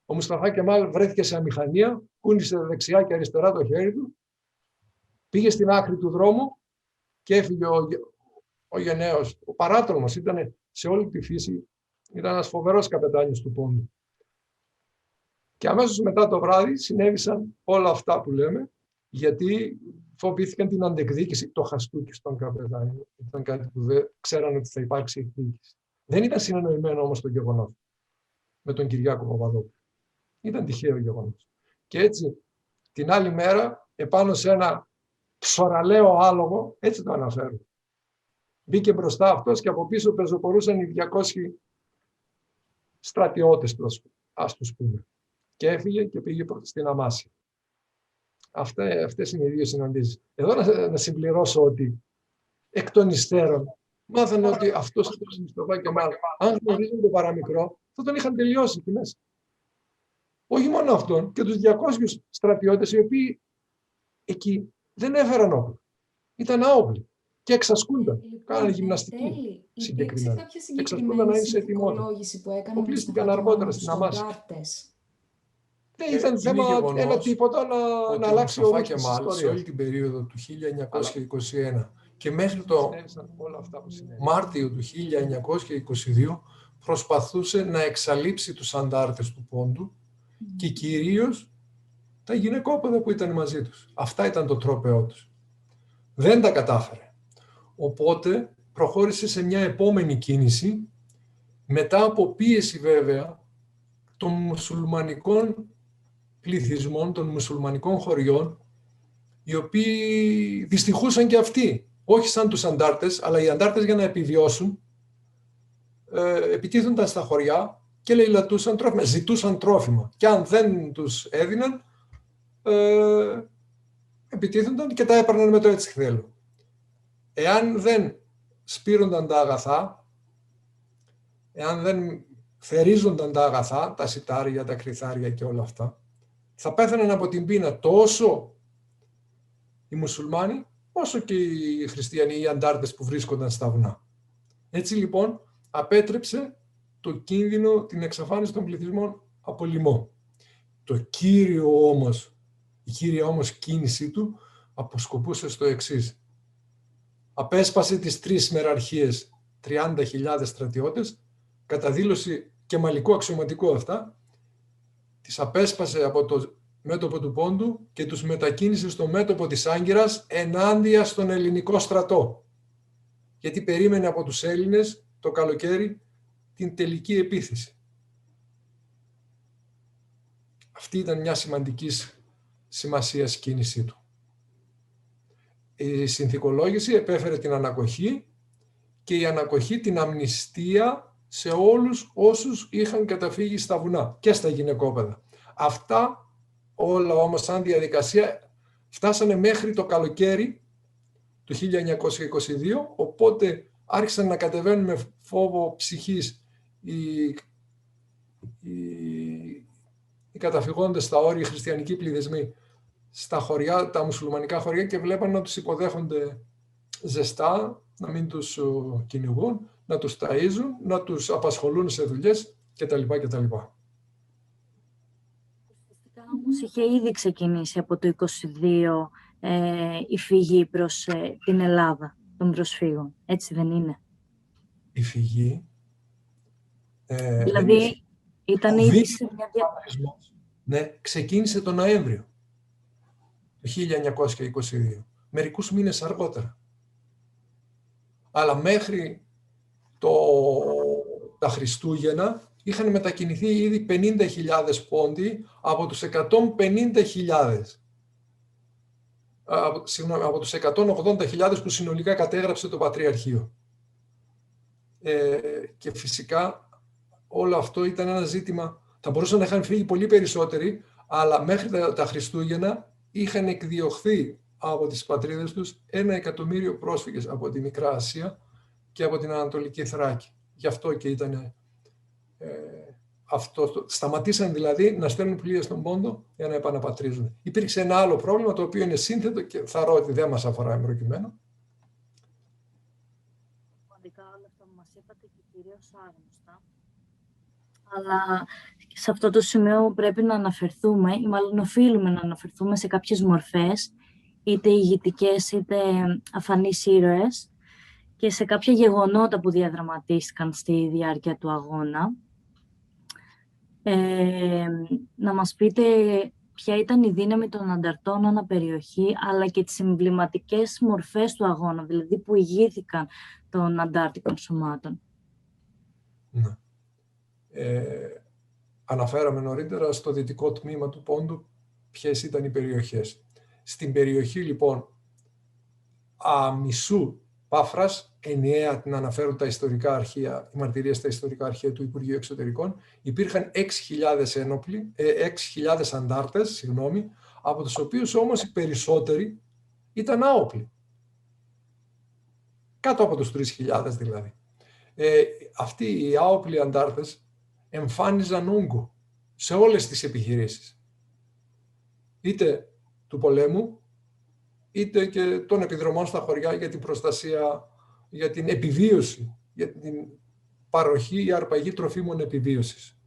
Ο Μουσταφά Κεμάλ βρέθηκε σε αμηχανία, κούνησε δεξιά και αριστερά το χέρι του, πήγε στην άκρη του δρόμου και έφυγε ο γενναίος. Ο παράτολμος ήταν σε όλη τη φύση, ήταν ένας φοβερός καπετάνιος του Πόντου. Και αμέσως μετά το βράδυ συνέβησαν όλα αυτά που λέμε, γιατί φοβήθηκαν την αντεκδίκηση, το χαστούκι στον καπετάνιο. Ήταν κάτι που δεν ξέραν ότι θα υπάρξει εκδίκηση. Δεν ήταν συνεννοημένο όμως το γεγονός με τον Κυριάκο Παπαδόπουλο. Ήταν τυχαίο γεγονός. Και έτσι την άλλη μέρα, επάνω σε ένα ψωραλαίο άλογο, έτσι το αναφέρω, μπήκε μπροστά αυτός και από πίσω πεζοπορούσαν οι 200 στρατιώτες, ας τους πούμε. Και έφυγε και πήγε στην Αμάσια. Αυτές είναι οι δύο συναντήσεις. Εδώ να συμπληρώσω ότι εκ των υστέρων μάθανε ότι αυτός ο Μουσταφά Κεμάλ, αν γνωρίζουν το παραμικρό, θα τον είχαν τελειώσει εκεί μέσα. Όχι μόνο αυτόν, και τους 200 στρατιώτες οι οποίοι εκεί δεν έφεραν όπλο. Ήταν άοπλοι και εξασκούνταν. Κάνανε γυμναστική συγκεκριμένα. Εξασκούνταν να είναι σε ετοιμότητα. Οπλίστηκαν αργότερα στην Αμάσια. Δεν ήταν θέμα ένα τίποτα να αλλάξει ο ρόλος της ιστορίας. Σε όλη την περίοδο του 1921 και μέχρι το Μάρτιο του 1922 προσπαθούσε να εξαλείψει τους αντάρτες του Πόντου και κυρίως τα γυναικόπαιδα που ήταν μαζί τους. Αυτά ήταν το τρόπαιό τους. Δεν τα κατάφερε. Οπότε προχώρησε σε μια επόμενη κίνηση, μετά από πίεση βέβαια των μουσουλμανικών πληθυσμών, των μουσουλμανικών χωριών, οι οποίοι δυστυχούσαν και αυτοί, όχι σαν τους αντάρτες, αλλά οι αντάρτες για να επιβιώσουν, επιτίθονταν στα χωριά και λαιλατούσαν τρόφιμα, ζητούσαν τρόφιμα. Και αν δεν τους έδιναν, επιτίθονταν και τα έπαιρναν με το έτσι θέλω. Εάν δεν σπείρονταν τα αγαθά, εάν δεν θερίζονταν τα αγαθά, τα σιτάρια, τα κρυθάρια και όλα αυτά, θα πέθαναν από την πείνα τόσο οι μουσουλμάνοι, όσο και οι χριστιανοί, οι αντάρτες που βρίσκονταν στα βουνά. Έτσι λοιπόν απέτρεψε το κίνδυνο, την εξαφάνιση των πληθυσμών από λοιμό. Η κύρια όμως κίνησή του αποσκοπούσε στο εξής. Απέσπασε τις 3 μεραρχίες, 30.000 στρατιώτες, κατά δήλωση κεμαλικού αξιωματικού αυτά, τις απέσπασε από το μέτωπο του Πόντου και τους μετακίνησε στο μέτωπο της Άγκυρας ενάντια στον ελληνικό στρατό. Γιατί περίμενε από τους Έλληνες το καλοκαίρι την τελική επίθεση. Αυτή ήταν μια σημαντική σημασίας κίνησή του. Η συνθηκολόγηση επέφερε την ανακοχή και η ανακοχή την αμνηστία σε όλους όσους είχαν καταφύγει στα βουνά και στα γυναικόπαιδα. Αυτά όλα όμως σαν διαδικασία φτάσανε μέχρι το καλοκαίρι του 1922, οπότε άρχισαν να κατεβαίνουν με φόβο ψυχής οι καταφυγόντες στα όρια, οι χριστιανικοί πληθυσμοί στα χωριά, τα μουσουλμανικά χωριά, και βλέπαν να τους υποδέχονται ζεστά, να μην τους κυνηγούν, να τους ταΐζουν, να τους απασχολούν σε δουλειές κτλ. Όμως είχε ήδη ξεκινήσει από το 22 η φυγή προς την Ελλάδα των προσφύγων. Έτσι δεν είναι? Η φυγή... δηλαδή ήταν ήδη σε μια ναι, ξεκίνησε τον Νοέμβριο του 1922, μερικούς μήνες αργότερα. Αλλά μέχρι τα Χριστούγεννα είχαν μετακινηθεί ήδη 50.000 πόντοι από τους 150.000. Από τους 180.000 που συνολικά κατέγραψε το Πατριαρχείο. Και φυσικά όλο αυτό ήταν ένα ζήτημα. Θα μπορούσαν να είχαν φύγει πολύ περισσότεροι, αλλά μέχρι τα Χριστούγεννα είχαν εκδιωχθεί από τις πατρίδες τους 1 εκατομμύριο πρόσφυγες από τη Μικρά Ασία και από την Ανατολική Θράκη. Γι' αυτό και ήταν αυτό. Σταματήσαν δηλαδή να στέλνουν πλοία στον Πόντο για να επαναπατρίζουν. Υπήρξε ένα άλλο πρόβλημα, το οποίο είναι σύνθετο και θα ρω ότι δεν μας αφορά εμπροκειμένο. Σημαντικά όλα αυτά που μας είπατε και κυρίως άγνωστα. Αλλά σε αυτό το σημείο πρέπει να αναφερθούμε, ή μάλλον οφείλουμε να αναφερθούμε σε κάποιες μορφές, είτε ηγητικές είτε αφανείς ήρωες, και σε κάποια γεγονότα που διαδραματίστηκαν στη διάρκεια του αγώνα. Να μας πείτε ποια ήταν η δύναμη των ανταρτών ανά περιοχή, αλλά και τις εμβληματικές μορφές του αγώνα, δηλαδή που ηγήθηκαν των αντάρτικων σωμάτων. Ναι. Αναφέραμε νωρίτερα στο δυτικό τμήμα του Πόντου ποιες ήταν οι περιοχές. Στην περιοχή λοιπόν Αμισού Πάφρας, ενιαία την αναφέρουν τα ιστορικά αρχεία, οι μαρτυρίες στα ιστορικά αρχεία του Υπουργείου Εξωτερικών, υπήρχαν 6.000 αντάρτες, από τους οποίους όμως οι περισσότεροι ήταν άοπλοι. Κάτω από τους 3.000 δηλαδή. Αυτοί οι άοπλοι αντάρτες εμφάνιζαν όγκο σε όλες τις επιχειρήσεις. Είτε του πολέμου, είτε και των επιδρομών στα χωριά για την προστασία, για την επιβίωση, για την παροχή ή αρπαγή τροφίμων επιβίωσης.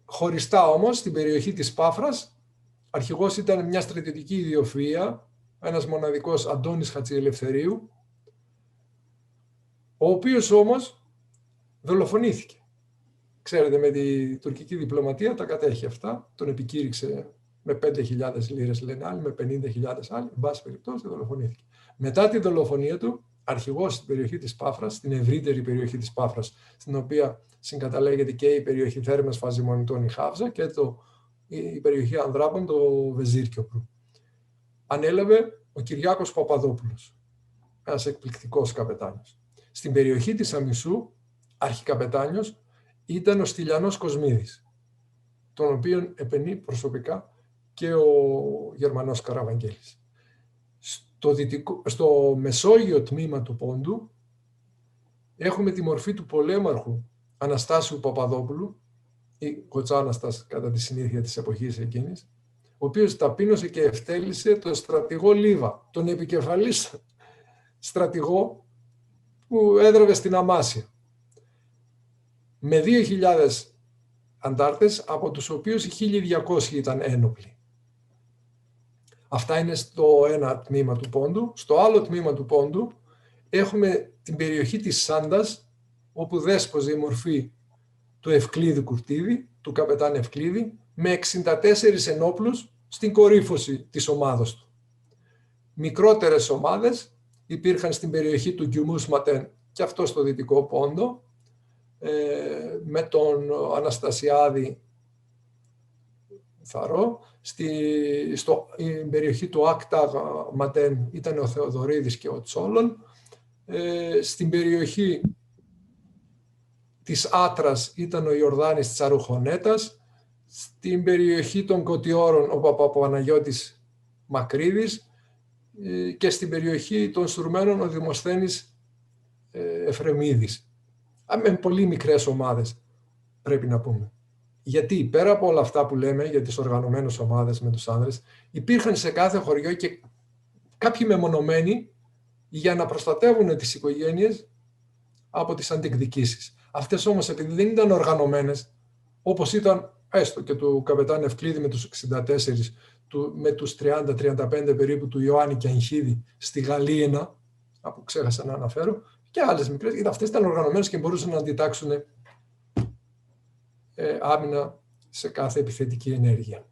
Χωριστά όμως, στην περιοχή της Πάφρας, αρχηγός ήταν μια στρατιωτική ιδιοφυΐα, ένας μοναδικός Αντώνης Χατζιελευθερίου, ο οποίος όμως δολοφονήθηκε. Ξέρετε, με τη τουρκική διπλωματία τα κατέχει αυτά, τον επικήρυξε με 5.000 λίρες, λένε άλλοι, με 50.000 άλλοι, εν πάση περιπτώσει δολοφονήθηκε. Μετά τη δολοφονία του, αρχηγός στην περιοχή της Πάφρας, στην ευρύτερη περιοχή της Πάφρας, στην οποία συγκαταλέγεται και η περιοχή Θέρμες Φαζιμονιτών η Χάυζα και η περιοχή Ανδράπων, το Βεζίρκιοπρου. Ανέλαβε ο Κυριάκος Παπαδόπουλος, ένας εκπληκτικός καπετάνιος. Στην περιοχή της Αμισού, αρχικαπετάνιος, ήταν ο Στυλιανός Κοσμίδης, τον οποίον επενεί προσωπικά και ο Γερμανός Καραβαγγέλης. Στο μεσόγειο τμήμα του Πόντου έχουμε τη μορφή του πολέμαρχου Αναστάσιου Παπαδόπουλου, ή Κοτσάναστας κατά τη συνήθεια της εποχής εκείνης, ο οποίος ταπείνωσε και ευτέλισε τον στρατηγό Λίβα, τον επικεφαλής στρατηγό που έδρευε στην Αμάσια, με 2.000 αντάρτες, από τους οποίους οι 1.200 ήταν ένοπλοι. Αυτά είναι στο ένα τμήμα του Πόντου. Στο άλλο τμήμα του Πόντου έχουμε την περιοχή της Σάντας, όπου δέσποζε η μορφή του Ευκλήδη Κουρτίδη, του καπετάν Ευκλήδη, με 64 ενόπλους στην κορύφωση της ομάδος του. Μικρότερες ομάδες υπήρχαν στην περιοχή του Γκιουμούς Ματέν, και αυτό στο δυτικό Πόντο, με τον Αναστασιάδη Θαρό. Στην περιοχή του Άκτα Ματέν ήταν ο Θεοδωρίδης και ο Τσόλων. Στην περιοχή της Άτρας ήταν ο Ιορδάνης της Αρουχονέτας, στην περιοχή των Κωτιώρων ο Παπαπαναγιώτης Μακρύδης και στην περιοχή των Σουρμένων ο Δημοσθένης Εφρεμίδης. Με πολύ μικρές ομάδες, πρέπει να πούμε. Γιατί πέρα από όλα αυτά που λέμε για τις οργανωμένες ομάδες με τους άνδρες, υπήρχαν σε κάθε χωριό και κάποιοι μεμονωμένοι για να προστατεύουν τις οικογένειες από τις αντεκδικήσεις. Αυτές όμως, επειδή δεν ήταν οργανωμένες, όπως ήταν έστω και του καπετάν Ευκλήδη με τους 64, με τους 30-35 περίπου του Ιωάννη και Αγχίδη στη Γαλίαινα, που ξέχασα να αναφέρω, και άλλες μικρές, αυτές ήταν οργανωμένες και μπορούσαν να αντιτάξουν άμυνα σε κάθε επιθετική ενέργεια.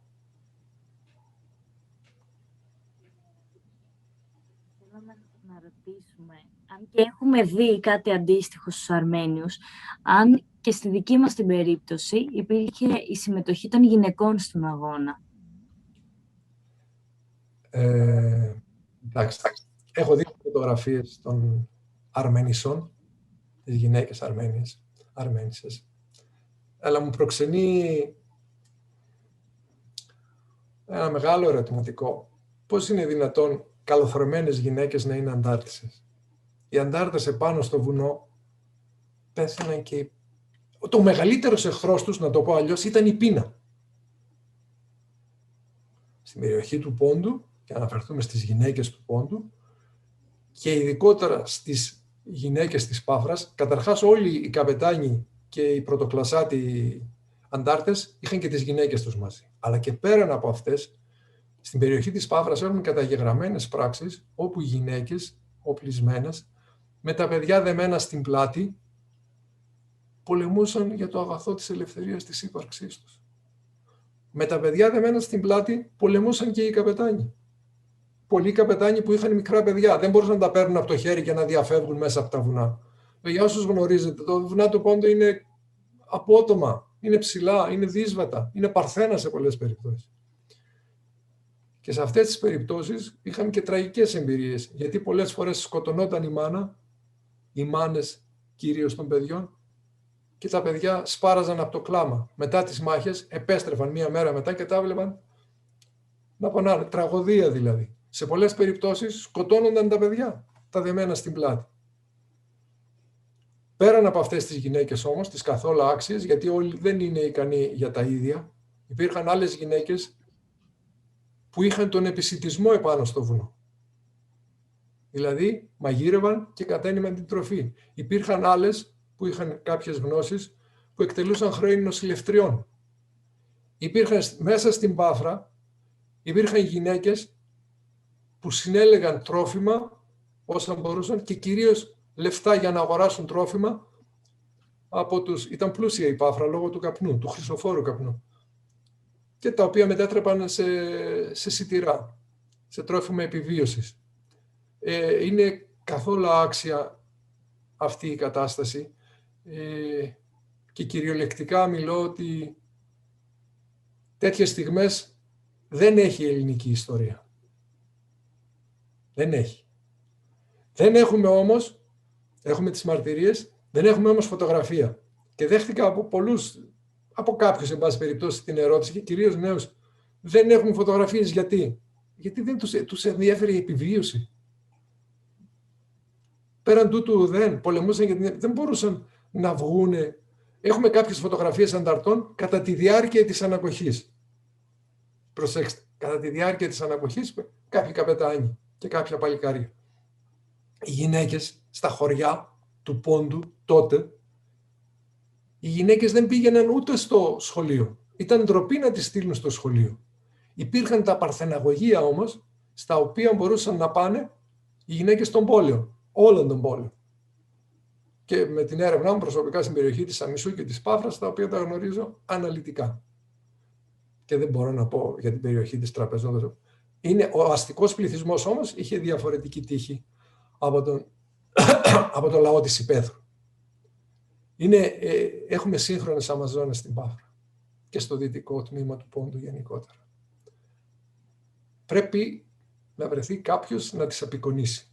Θέλαμε να ρωτήσουμε, αν και έχουμε δει κάτι αντίστοιχο στους Αρμένιους, αν και στη δική μας την περίπτωση υπήρχε η συμμετοχή των γυναικών στον αγώνα. Εντάξει, έχω δει φωτογραφίες των Αρμενισσών, τις γυναίκες Αρμένισσες, αλλά μου προξενεί ένα μεγάλο ερωτηματικό. Πώς είναι δυνατόν καλοθρωμένες γυναίκες να είναι αντάρτισσες? Οι αντάρτες επάνω στο βουνό πέθαναν και το μεγαλύτερος εχθρός τους, να το πω αλλιώς, ήταν η πείνα. Στην περιοχή του Πόντου, και αναφερθούμε στις γυναίκες του Πόντου, και ειδικότερα στις γυναίκες της Πάφρας, καταρχάς όλοι οι καπετάνοι και οι πρωτοκλασσάτοι αντάρτες είχαν και τις γυναίκες τους μαζί. Αλλά και πέραν από αυτές, στην περιοχή της Πάφρας έχουν καταγεγραμμένες πράξεις όπου οι γυναίκες, οπλισμένες, με τα παιδιά δεμένα στην πλάτη, πολεμούσαν για το αγαθό της ελευθερίας της ύπαρξής τους. Με τα παιδιά δεμένα στην πλάτη πολεμούσαν και οι καπετάνοι. Πολλοί καπετάνοι που είχαν μικρά παιδιά δεν μπορούσαν να τα παίρνουν από το χέρι και να διαφεύγουν μέσα από τα βουνά. Για όσους γνωρίζετε, το βουνά του Πόντου είναι απότομα, είναι ψηλά, είναι δύσβατα, είναι παρθένα σε πολλές περιπτώσεις. Και σε αυτές τις περιπτώσεις είχαμε και τραγικές εμπειρίες, γιατί πολλές φορές σκοτωνόταν η μάνα, οι μάνες κυρίως των παιδιών, και τα παιδιά σπάραζαν από το κλάμα. Μετά τις μάχες επέστρεφαν μία μέρα μετά και τα έβλεπαν να πονάνε. Τραγωδία δηλαδή. Σε πολλές περιπτώσεις σκοτώνονταν τα παιδιά, τα δεμένα στην πλάτη. Πέραν από αυτές τις γυναίκες όμως, τις καθόλου άξιες, γιατί όλοι δεν είναι ικανοί για τα ίδια, υπήρχαν άλλες γυναίκες που είχαν τον επισιτισμό επάνω στο βουνό. Δηλαδή μαγείρευαν και κατένυμαν την τροφή. Υπήρχαν άλλες που είχαν κάποιες γνώσεις που εκτελούσαν χρόνια νοσηλευτριών. Υπήρχαν μέσα στην Πάφρα, υπήρχαν γυναίκες που συνέλεγαν τρόφιμα όσα μπορούσαν και κυρίως λεφτά για να αγοράσουν τρόφιμα από τους... Ήταν πλούσια η Πάφρα λόγω του καπνού, του χρυσοφόρου καπνού, και τα οποία μετέτρεπαν σε σιτηρά, σε τρόφιμα επιβίωσης. Είναι καθόλου άξια αυτή η κατάσταση και κυριολεκτικά μιλώ ότι τέτοιες στιγμές δεν έχει η ελληνική ιστορία. Δεν έχει. Δεν έχουμε όμως, έχουμε τις μαρτυρίες, δεν έχουμε όμως φωτογραφία. Και δέχτηκα από πολλούς, από κάποιους εν πάση περιπτώσει την ερώτηση, και κυρίως νέους, δεν έχουν φωτογραφίες. Γιατί? Γιατί δεν τους ενδιαφέρει η επιβίωση. Πέραν τούτου δεν πολεμούσαν, γιατί δεν μπορούσαν να βγούνε. Έχουμε κάποιες φωτογραφίες ανταρτών κατά τη διάρκεια της ανακοχής. Προσέξτε, κατά τη διάρκεια της ανακοχής κάποιοι καπετάνοι και κάποια παλικάρια. Οι γυναίκες στα χωριά του Πόντου τότε, οι γυναίκες δεν πήγαιναν ούτε στο σχολείο. Ήταν ντροπή να τις στείλουν στο σχολείο. Υπήρχαν τα παρθεναγωγεία όμως, στα οποία μπορούσαν να πάνε οι γυναίκες των πόλεων, όλων των πόλεων. Και με την έρευνά μου προσωπικά στην περιοχή της Σαμισού και της Πάφρας, τα οποία τα γνωρίζω αναλυτικά. Και δεν μπορώ να πω για την περιοχή της Τραπεζόντας. Ο αστικός πληθυσμός όμως είχε διαφορετική τύχη από τον λαό της Υπέθρου. Έχουμε σύγχρονες Αμαζόνες στην Πάφρα και στο δυτικό τμήμα του Πόντου γενικότερα. Πρέπει να βρεθεί κάποιος να τις απεικονίσει.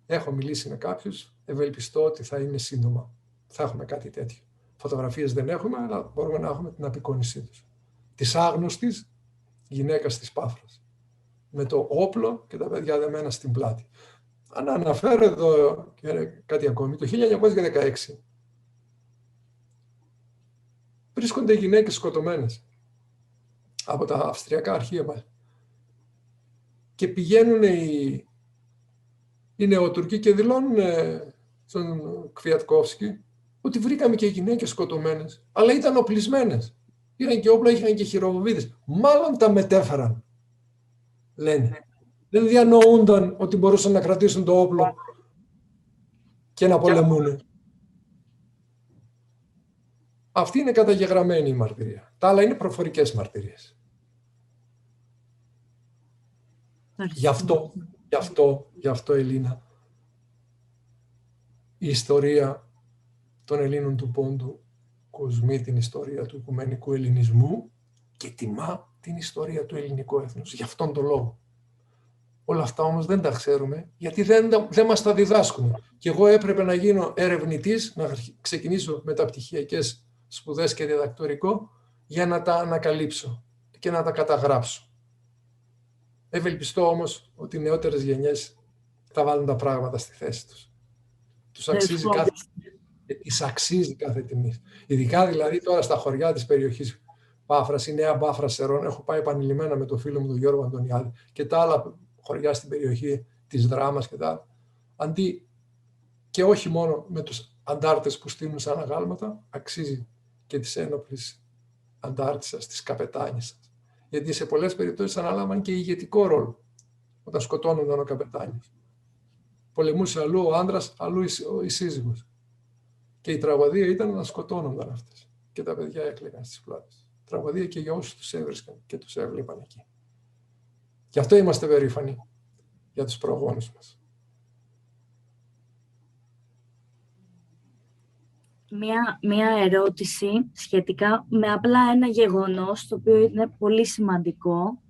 Έχω μιλήσει με κάποιους, ευελπιστώ ότι θα είναι σύντομα. θα έχουμε κάτι τέτοιο. Φωτογραφίες δεν έχουμε, αλλά μπορούμε να έχουμε την απεικόνισή τους. Της άγνωστης γυναίκας της Πάφρας, με το όπλο και τα παιδιά δεμένα στην πλάτη. Αν αναφέρω εδώ και κάτι ακόμη, το 1916 βρίσκονται γυναίκες σκοτωμένες από τα αυστριακά αρχεία μας και πηγαίνουν οι νεότουρκοι και δηλώνουν στον Κβιατκόφσκι ότι βρήκαμε και γυναίκες σκοτωμένες, αλλά ήταν οπλισμένες. Είχαν και όπλα, είχαν και χειροβομβίδες. Μάλλον τα μετέφεραν, λένε. Δεν διανοούνταν ότι μπορούσαν να κρατήσουν το όπλο και να πολεμούν. Αυτή είναι καταγεγραμμένη η μαρτυρία. Τα άλλα είναι προφορικές μαρτυρίες. Γι' αυτό, Ελίνα, η ιστορία των Ελλήνων του Πόντου κοσμεί την ιστορία του οικουμενικού ελληνισμού και τιμά την ιστορία του ελληνικού έθνους. Γι' αυτόν τον λόγο. Όλα αυτά όμως δεν τα ξέρουμε, γιατί δεν μας τα διδάσκουν. Και εγώ έπρεπε να γίνω ερευνητής, να ξεκινήσω μεταπτυχιακές σπουδές και διδακτορικό, για να τα ανακαλύψω και να τα καταγράψω. Ευελπιστώ όμως ότι οι νεότερες γενιές θα βάλουν τα πράγματα στη θέση τους. Τους αξίζει κάθε τιμή. Ειδικά δηλαδή τώρα στα χωριά της περιοχής Πάφρας, η Νέα Πάφρα Σερών, έχω πάει επανειλημμένα με τον φίλο μου τον Γιώργο Αντωνιάδη και τα άλλα χωριά στην περιοχή της Δράμας και τα άλλα. Αντί και όχι μόνο με τους αντάρτες που στείλουν σαν αγάλματα, αξίζει και της ένοπλης αντάρτισσας, της καπετάνισσας. Γιατί σε πολλές περιπτώσεις ανάλαβαν και ηγετικό ρόλο όταν σκοτώνονταν ο καπετάνιος. Πολεμούσε αλλού ο άντρας, αλλού η σύζυγος. Και η τραγωδία ήταν να σκοτώνονταν αυτές. Και τα παιδιά έκλαιγαν στις πλάτες. Τραγωδία και για όσους τους έβρισκαν και τους έβλεπαν εκεί. Γι' αυτό είμαστε περήφανοι για τους προγόνους μας. Μία ερώτηση σχετικά με απλά ένα γεγονός, το οποίο είναι πολύ σημαντικό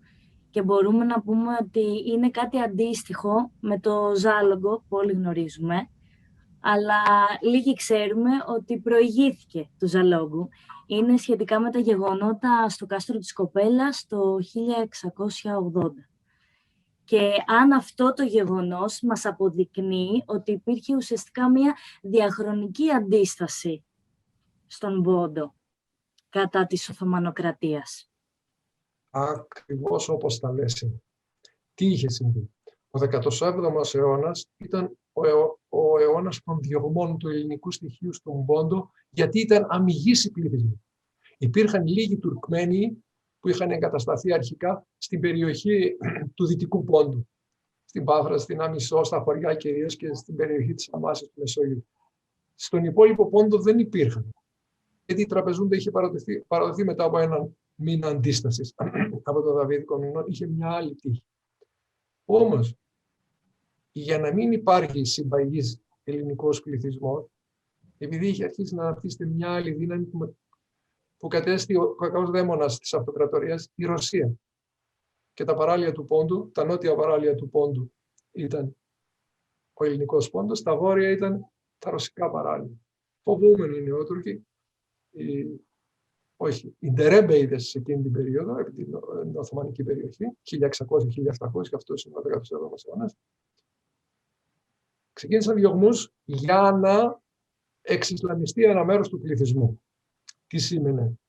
και μπορούμε να πούμε ότι είναι κάτι αντίστοιχο με το Ζάλογκο που όλοι γνωρίζουμε, αλλά λίγοι ξέρουμε ότι προηγήθηκε του Ζαλόγκου. Είναι σχετικά με τα γεγονότα στο κάστρο της Κοπέλας το 1680. Και αν αυτό το γεγονός μας αποδεικνύει ότι υπήρχε ουσιαστικά μια διαχρονική αντίσταση στον Πόντο κατά της Οθωμανοκρατίας. Ακριβώς όπως τα λες. Τι είχε συμβεί? Ο 17ος αιώνας ήταν ο αιώνας των διωγμών του ελληνικού στοιχείου στον Πόντο, γιατί ήταν αμιγείς οι πληθυσμοί. Υπήρχαν λίγοι Τουρκμένοι που είχαν εγκατασταθεί αρχικά στην περιοχή του Δυτικού Πόντου, στην Πάφρα, στην Αμισό, στα χωριά κυρίως και στην περιοχή της Αμάσης του Μεσογείου. Στον υπόλοιπο Πόντο δεν υπήρχαν, γιατί η Τραπεζούντα είχε παραδοθεί μετά από έναν μήνα αντίστασης από το Δαβίδικο Μηνό, είχε μια άλλη τύχη. Όμως, για να μην υπάρχει συμπαγής ελληνικός πληθυσμός, επειδή είχε αρχίσει να αναπτύσσεται μια άλλη δύναμη που κατέστη ο κακός δαίμονας της αυτοκρατορίας, η Ρωσία. Και τα παράλια του Πόντου, τα νότια παράλια του Πόντου ήταν ο ελληνικός Πόντος, τα βόρεια ήταν τα ρωσικά παράλια. Φοβούμενοι οι νεότουρκοι, οι ντερέμπεϊδες σε εκείνη την περίοδο, επί την Οθωμανική περιοχή, 1600-1700, και αυτός είναι ο 17ος αιώνας, ξεκίνησαν διωγμούς για να εξισλαμιστεί ένα μέρος του πληθυσμού. Τι σήμαινε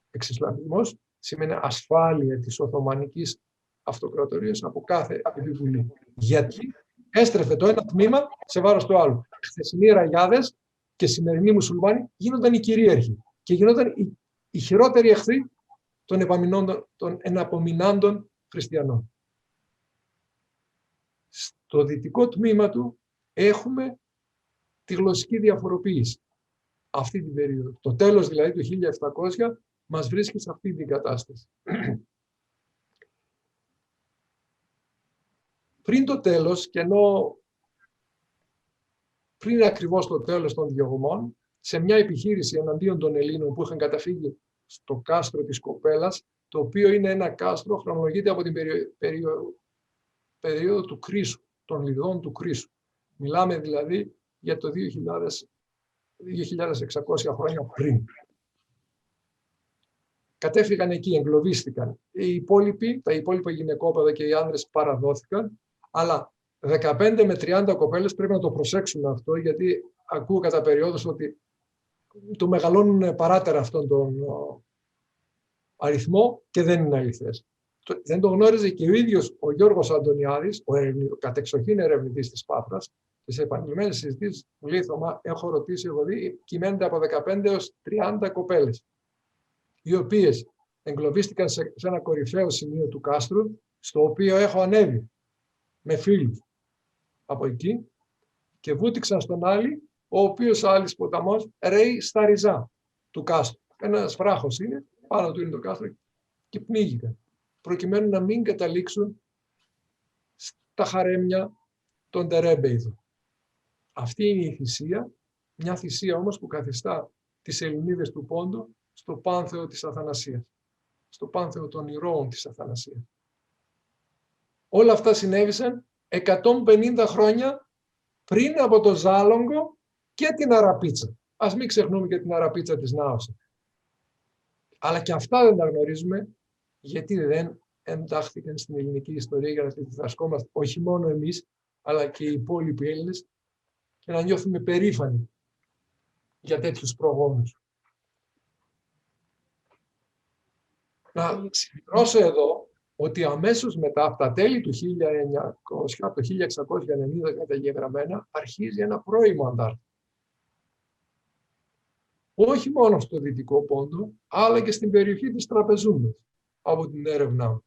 εξισλαμισμός? Σήμαινε ασφάλεια της Οθωμανικής Αυτοκρατορίας από κάθε επιβουλή. Γιατί έστρεφε το ένα τμήμα σε βάρος του άλλου. Χθεσινοί ραγιάδες και σημερινοί μουσουλμάνοι γίνονταν οι κυρίαρχοι και γίνονταν οι χειρότεροι εχθροί των εναπομεινάντων χριστιανών. Στο δυτικό τμήμα του έχουμε τη γλωσσική διαφοροποίηση. Αυτή την περίοδο. Το τέλος δηλαδή του 1700 μας βρίσκει σε αυτή την κατάσταση. Πριν το τέλος, και ενώ πριν ακριβώς το τέλος των διωγμών, σε μια επιχείρηση εναντίον των Ελλήνων που είχαν καταφύγει στο κάστρο της Κοπέλας, το οποίο είναι ένα κάστρο, χρονολογείται από την περίοδο του Κρίσου, των Λιδών του Κρίσου. Μιλάμε δηλαδή για το 2.600 χρόνια πριν. Κατέφυγαν εκεί, εγκλωβίστηκαν. Τα υπόλοιπα γυναικόπαιδα και οι άνδρες παραδόθηκαν, αλλά 15 με 30 κοπέλες, πρέπει να το προσέξουμε αυτό, γιατί ακούω κατά περιόδους ότι το μεγαλώνουν παράτερα αυτόν τον αριθμό και δεν είναι αληθές. Δεν το γνώριζε και ο ίδιος ο Γιώργος Αντωνιάδης, ο κατεξοχήν ερευνητής της Πάτρας, και σε επανειλημμένες συζητήσεις μου λέει: Θωμά, έχω ρωτήσει, έχω δει, κυμαίνεται από 15 έως 30 κοπέλες, οι οποίες εγκλωβίστηκαν σε ένα κορυφαίο σημείο του κάστρου, στο οποίο έχω ανέβει με φίλους από εκεί και βούτυξαν στον Άλη, ο οποίος Άλης ποταμός ρέει στα ριζά του κάστρου. Ένας βράχος είναι, πάνω του είναι το κάστρο, και πνίγηκαν, προκειμένου να μην καταλήξουν στα χαρέμια των Τερέμπεϊδων. Αυτή είναι η θυσία, μια θυσία όμως που καθιστά τις Ελληνίδες του Πόντου στο πάνθεο της Αθανασίας, στο πάνθεο των ηρώων της Αθανασίας. Όλα αυτά συνέβησαν 150 χρόνια πριν από το Ζάλογγο και την Αραπίτσα. Ας μην ξεχνούμε και την Αραπίτσα της Νάωσα. Αλλά και αυτά δεν τα γνωρίζουμε, γιατί δεν εντάχθηκαν στην ελληνική ιστορία για να τη διδασκόμαστε, όχι μόνο εμείς, αλλά και οι υπόλοιποι Έλληνες, και να νιώθουμε περήφανοι για τέτοιους προγόνους. Να συμπληρώσω εδώ ότι αμέσως μετά, από τα τέλη του 1900, από το 1690 καταγεγραμμένα, αρχίζει ένα πρώιμο αντάρτικο. Όχι μόνο στο Δυτικό Πόντο, αλλά και στην περιοχή της Τραπεζούντας, από την έρευνά μου.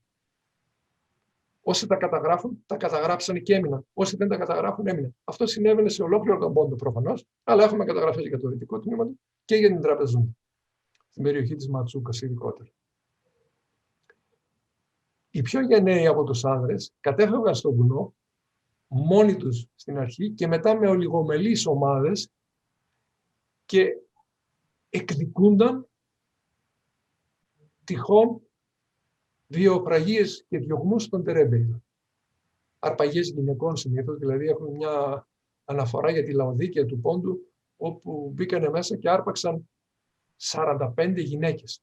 Όσοι τα καταγράφουν, τα καταγράψαν και έμειναν. Όσοι δεν τα καταγράφουν, έμειναν. Αυτό συνέβαινε σε ολόκληρο τον Πόντο προφανώς, αλλά έχουμε καταγραφές για το δυτικό τμήμα και για την Τραπεζούντα, στην περιοχή της Ματσούκας ειδικότερα. Οι πιο γενναίοι από τους άνδρες κατέφευγαν στο βουνό, μόνοι τους στην αρχή, και μετά με ολιγομελείς ομάδες, και εκδικούνταν τυχόν βιοπραγίες και διωγμούς των Τερέμπεϊδων. Αρπαγές γυναικών συνήθως, δηλαδή έχουμε μια αναφορά για τη Λαοδίκαια του Πόντου, όπου μπήκανε μέσα και άρπαξαν 45 γυναίκες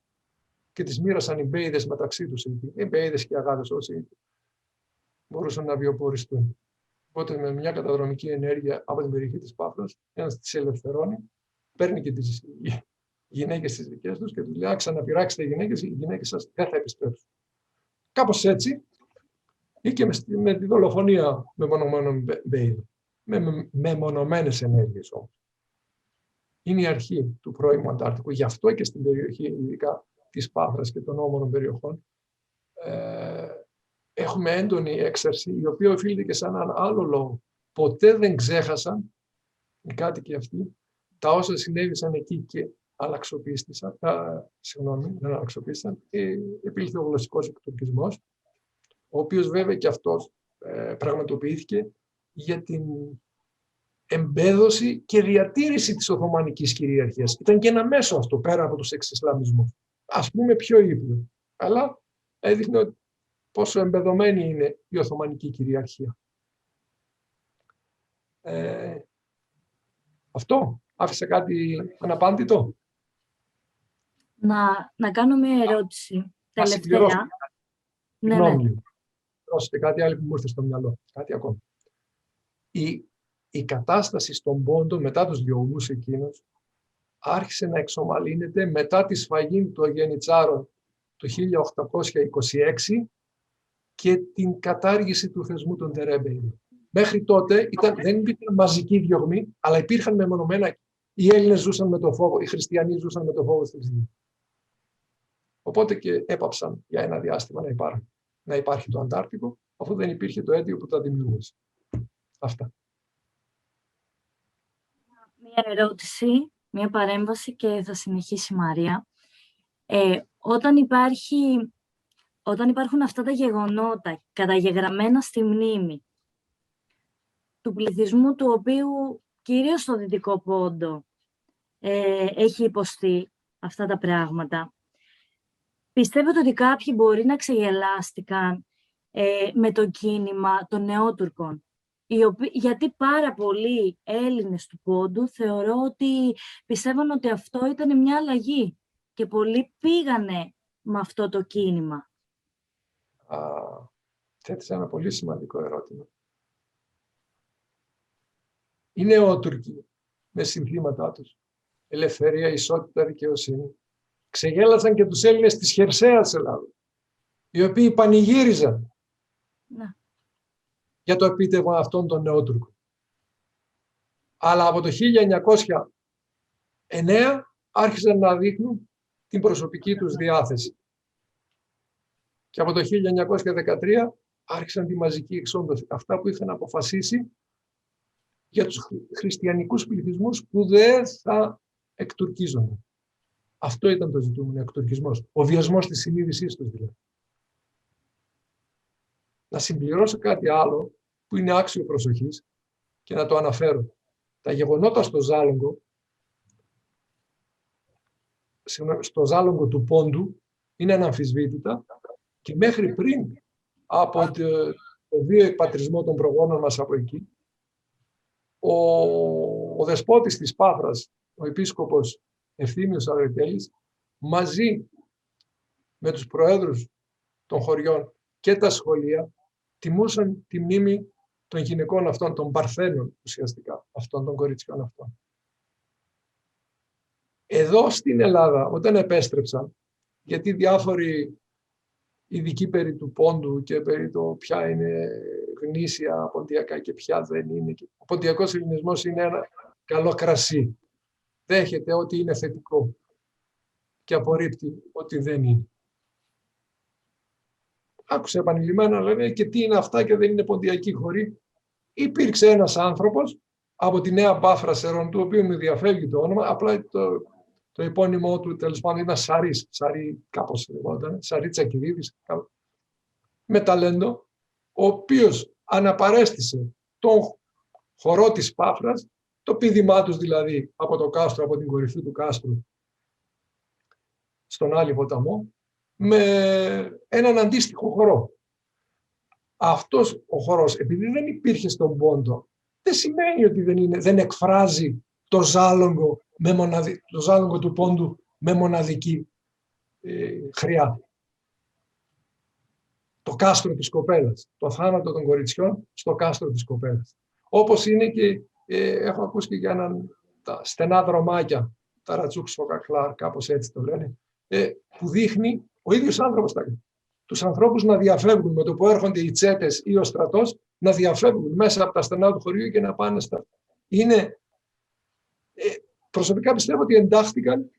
και τις μοίρασαν οι μπέιδες μεταξύ τους. Οι μπέιδες και οι αγάδες, όσοι μπορούσαν να βιοποριστούν. Οπότε με μια καταδρομική ενέργεια από την περιοχή της Πάφρας, ένας τις ελευθερώνει, παίρνει και τις γυναίκες τις δικές τους και τους λέει: ξαναπειράξτε οι γυναίκες σας δεν θα επιστρέψουν. Κάπως έτσι, ή και με τη δολοφονία μεμονωμένων μπέιδων. Με μεμονωμένες ενέργειες όμως. Είναι η αρχή του πρώιμου Αντάρτικου. Γι' αυτό και στην περιοχή, ειδικά της Πάφρας και των όμορων περιοχών, έχουμε έντονη έξαρση, η οποία οφείλεται και σε έναν άλλο λόγο. Ποτέ δεν ξέχασαν οι κάτοικοι αυτοί τα όσα συνέβησαν εκεί και αλλαξοπίστησαν. Δεν αλλαξοπίστησαν. Επήλθε ο γλωσσικός εκτοπισμός, ο οποίος βέβαια και αυτός πραγματοποιήθηκε για την εμπέδωση και διατήρηση της Οθωμανικής κυριαρχίας. Ήταν και ένα μέσο αυτό, πέρα από τους εξισλαμισμούς. Ας πούμε πιο ήπιο. Αλλά έδειχνε πόσο εμπεδωμένη είναι η Οθωμανική κυριαρχία. Αυτό. Άφησε κάτι αναπάντητο. Να κάνω μια ερώτηση. Τελευταία. Ναι. Πρόσθετε κάτι άλλο που μου ήρθε στο μυαλό. Κάτι ακόμα. Η κατάσταση στον Πόντο μετά τους διωγμούς εκείνους άρχισε να εξομαλύνεται μετά τη σφαγή του Αγενιτσάρων το 1826 και την κατάργηση του θεσμού των Τερέμπεϊδων. Μέχρι τότε δεν υπήρχαν μαζικοί διωγμοί, αλλά υπήρχαν μεμονωμένα. Οι Έλληνες ζούσαν με το φόβο, οι Χριστιανοί ζούσαν με το φόβο στη γη. Οπότε και έπαψαν για ένα διάστημα να υπάρχει το Αντάρτικο, αφού δεν υπήρχε το αίτιο που τα δημιούργησε. Αυτά. Μία ερώτηση, μία παρέμβαση και θα συνεχίσει η Μαρία. Όταν υπάρχουν αυτά τα γεγονότα καταγεγραμμένα στη μνήμη του πληθυσμού του οποίου κυρίως στο Δυτικό Πόντο έχει υποστεί αυτά τα πράγματα, πιστεύετε ότι κάποιοι μπορεί να ξεγελάστηκαν με το κίνημα των νεότουρκων γιατί πάρα πολλοί Έλληνες του Πόντου θεωρώ ότι πιστεύαν ότι αυτό ήταν μια αλλαγή και πολλοί πήγανε με αυτό το κίνημα. Θέτεις ένα πολύ σημαντικό ερώτημα. Οι νεότουρκοι με συνθήματά τους, ελευθερία, ισότητα, δικαιοσύνη, ξεγέλασαν και τους Έλληνες της χερσαίας Ελλάδας, οι οποίοι πανηγύριζαν για το επίτευγμα αυτών των νεότουρκων. Αλλά από το 1909 άρχισαν να δείχνουν την προσωπική τους διάθεση. Και από το 1913 άρχισαν τη μαζική εξόντωση. Αυτά που είχαν αποφασίσει για τους χριστιανικούς πληθυσμούς που δεν θα εκτουρκίζονται. Αυτό ήταν το ζητούμενο, εκτουρκισμός. Ο βιασμός της συνείδησής τους δηλαδή. Να συμπληρώσω κάτι άλλο που είναι άξιο προσοχής και να το αναφέρω. Τα γεγονότα στο Ζάλογγο του Πόντου είναι αναμφισβήτητα και μέχρι πριν από το βίο εκπατρισμό των προγόνων μας από εκεί, ο δεσπότης της Πάφρας, ο επίσκοπος Ευθύμιος Αγριτέλης, μαζί με τους προέδρους των χωριών και τα σχολεία, τιμούσαν τη μνήμη των γυναικών αυτών, των παρθένων ουσιαστικά, αυτών των κοριτσιών αυτών. Εδώ στην Ελλάδα, όταν επέστρεψαν, γιατί διάφοροι ειδικοί περί του Πόντου και περί το ποια είναι γνήσια ποντιακά και ποια δεν είναι. Ο ποντιακός ελληνισμός είναι ένα καλό κρασί. Δέχεται ότι είναι θετικό και απορρίπτει ότι δεν είναι. Άκουσα επανειλημμένα λένε και τι είναι αυτά και δεν είναι ποντιακή χωρί. Υπήρξε ένας άνθρωπος από τη Νέα Πάφρα Σερών, του οποίου μου διαφεύγει το όνομα, απλά το επώνυμό του τέλος πάντων ήταν Σαρής, Σαρή κάπως λεγόταν, Σαρή Τσακυρίδης, με ταλέντο, ο οποίος αναπαρέστησε τον χορό της Πάφρας, το πήδημά τους δηλαδή από το κάστρο, από την κορυφή του κάστρου, στον Άλλη ποταμό, με έναν αντίστοιχο χορό. Αυτός ο χορός, επειδή δεν υπήρχε στον Πόντο, δεν σημαίνει ότι δεν εκφράζει το Ζάλογγο, το Ζάλογγο του Πόντου με μοναδική χρειά. Το κάστρο της κοπέλας, το θάνατο των κοριτσιών στο κάστρο της κοπέλας. Όπως είναι και, έχω ακούσει και για τα στενά δρομάκια, τα ρατσούκ σοκακλάρ, κάπως έτσι το λένε, που δείχνει ο ίδιος άνθρωπος τους ανθρώπους να διαφεύγουν με το που έρχονται οι τσέτες ή ο στρατός, να διαφεύγουν μέσα από τα στενά του χωριού και να πάνε στα... προσωπικά πιστεύω ότι εντάχθηκαν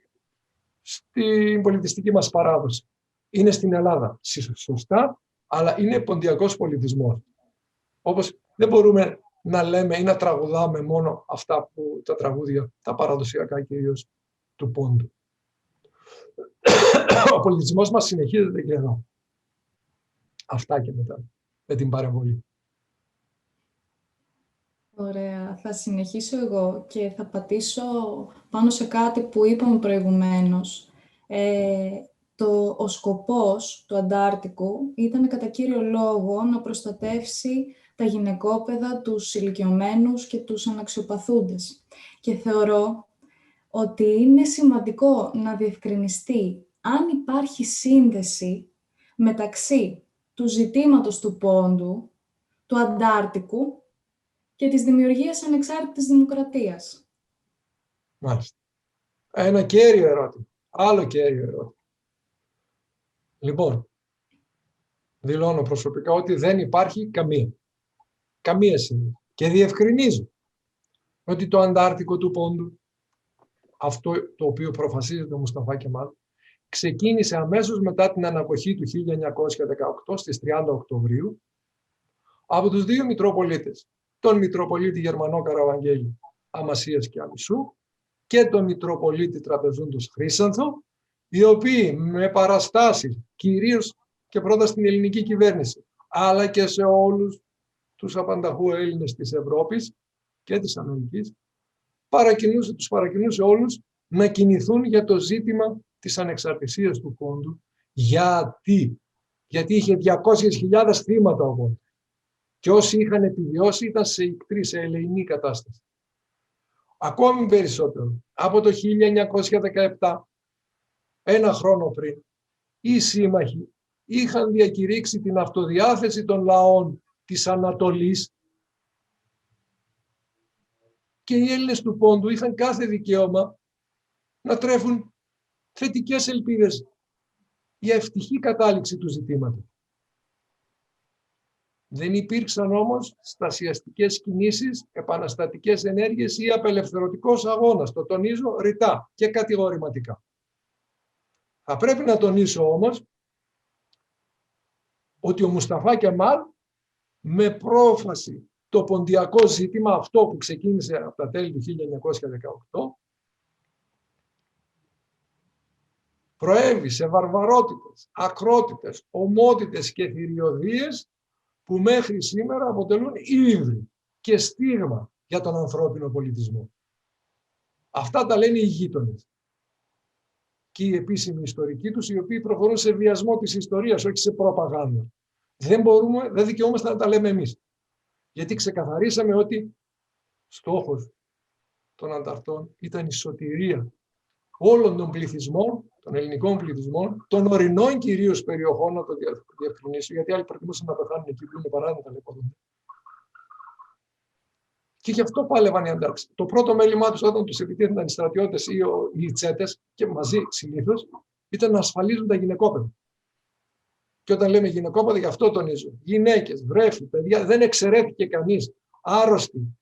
στην πολιτιστική μας παράδοση. Είναι στην Ελλάδα, σωστά, αλλά είναι ποντιακός πολιτισμός. Όπως δεν μπορούμε να λέμε ή να τραγουδάμε μόνο αυτά που τα τραγούδια, τα παραδοσιακά κυρίως του Πόντου. Ο πολιτισμός μας συνεχίζεται και εδώ. Αυτά και μετά, με την παρεμβολή. Ωραία. Θα συνεχίσω εγώ και θα πατήσω πάνω σε κάτι που είπαμε προηγουμένως. Ο σκοπός του Αντάρτικου ήταν κατά κύριο λόγο να προστατεύσει τα γυναικόπαιδα, τους ηλικιωμένους και τους αναξιοπαθούντες. Και θεωρώ ότι είναι σημαντικό να διευκρινιστεί αν υπάρχει σύνδεση μεταξύ του ζητήματος του Πόντου, του Αντάρτικου και της δημιουργίας ανεξάρτητης δημοκρατίας. Μάλιστα. Ένα κέριο ερώτημα. Άλλο κέριο ερώτημα. Λοιπόν, δηλώνω προσωπικά ότι δεν υπάρχει καμία σύνδεση. Και διευκρινίζω ότι το Αντάρτικο του Πόντου, αυτό το οποίο προφασίζεται ο Μουσταφά Κεμάλ, ξεκίνησε αμέσως μετά την ανακοχή του 1918 στις 30 Οκτωβρίου από τους δύο Μητροπολίτες, τον Μητροπολίτη Γερμανό Καραβαγγέλη Αμασίας και Αμισού και τον Μητροπολίτη Τραπεζούντος Χρύσανθο, οι οποίοι με παραστάσεις κυρίως και πρώτα στην ελληνική κυβέρνηση, αλλά και σε όλους τους απανταχού Έλληνες της Ευρώπης και της Αμερικής, τους παρακινούσε όλους να κινηθούν για το ζήτημα της ανεξαρτησίας του Πόντου. Γιατί είχε 200.000 θύματα ο Πόντος. Και όσοι είχαν επιβιώσει ήταν σε ικτρή, σε ελεηνή κατάσταση. Ακόμη περισσότερο, από το 1917, ένα χρόνο πριν, οι σύμμαχοι είχαν διακηρύξει την αυτοδιάθεση των λαών της Ανατολής και οι Έλληνες του Πόντου είχαν κάθε δικαίωμα να τρέφουν θετικές ελπίδες για ευτυχή κατάληξη του ζητήματος. Δεν υπήρξαν όμως στασιαστικές κινήσεις, επαναστατικές ενέργειες ή απελευθερωτικός αγώνας. Το τονίζω ρητά και κατηγορηματικά. Θα πρέπει να τονίσω όμως ότι ο Μουσταφά Κεμάλ με πρόφαση το ποντιακό ζήτημα, αυτό που ξεκίνησε από τα τέλη του 1918, προέβη σε βαρβαρότητες, ακρότητες, ομότητες και θηριωδίες που μέχρι σήμερα αποτελούν ύβρι και στίγμα για τον ανθρώπινο πολιτισμό. Αυτά τα λένε οι γείτονες και οι επίσημοι ιστορικοί τους, οι οποίοι προχωρούν σε βιασμό της ιστορίας, όχι σε προπαγάνδα. Δεν δικαιούμαστε να τα λέμε εμείς. Γιατί ξεκαθαρίσαμε ότι στόχος των ανταρτών ήταν η σωτηρία όλων των πληθυσμών, των ελληνικών πληθυσμών, των ορεινών κυρίως περιοχών, να το διευκρινίσω, γιατί άλλοι προτιμούσαν να πεθάνουν εκεί που είναι παρά να ταλαιπωρούνται. Και γι' αυτό πάλευαν οι αντάρτες. Το πρώτο μέλημά τους όταν τους επιτίθενταν οι στρατιώτες ή οι τσέτες, και μαζί συνήθως, ήταν να ασφαλίζουν τα γυναικόπαιδα. Και όταν λέμε γυναικόπαιδα, γι' αυτό τονίζω. Γυναίκες, βρέφη, παιδιά, δεν εξαιρέθηκε κανείς. Άρρωστοι,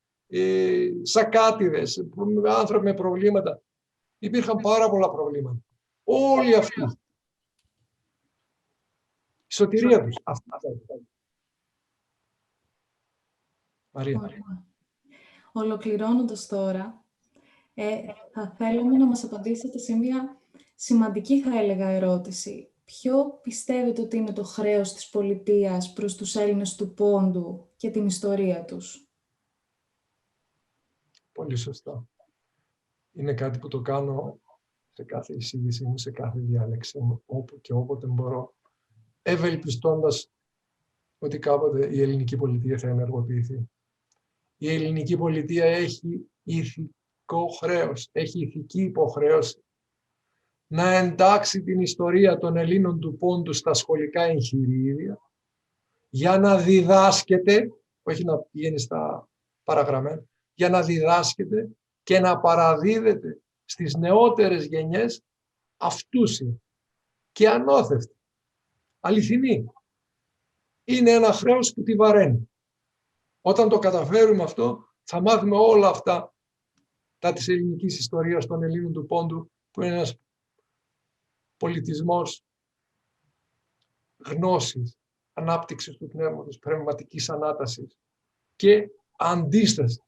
σακάτιδες, άνθρωποι με προβλήματα. Υπήρχαν πάρα πολλά προβλήματα. Όλοι αυτοί. Η σωτηρία τους. Αυτά. Μαρία. Ολοκληρώνοντας τώρα, θα θέλαμε να μας απαντήσετε σε μια σημαντική, θα έλεγα, ερώτηση. Ποιο πιστεύετε ότι είναι το χρέος της πολιτείας προς τους Έλληνες του Πόντου και την ιστορία τους? Πολύ σωστά. Είναι κάτι που το κάνω σε κάθε εισήγησή μου, σε κάθε διάλεξη μου, όπου και όποτε μπορώ, ευελπιστώντας ότι κάποτε η ελληνική πολιτεία θα ενεργοποιηθεί. Η ελληνική πολιτεία έχει ηθικό χρέος, έχει ηθική υποχρέωση να εντάξει την ιστορία των Ελλήνων του Πόντου στα σχολικά εγχειρίδια για να διδάσκεται, όχι να πηγαίνει στα παραγραμμένα, για να διδάσκεται και να παραδίδεται στις νεότερες γενιές αυτούσια και ανώθευτη, αληθινή. Είναι ένα χρέος που τη βαραίνει. Όταν το καταφέρουμε αυτό, θα μάθουμε όλα αυτά τα της ελληνικής ιστορίας των Ελλήνων του Πόντου, που είναι ένας πολιτισμός γνώσης, ανάπτυξης του πνεύματος, πνευματικής ανάτασης και αντίσταση.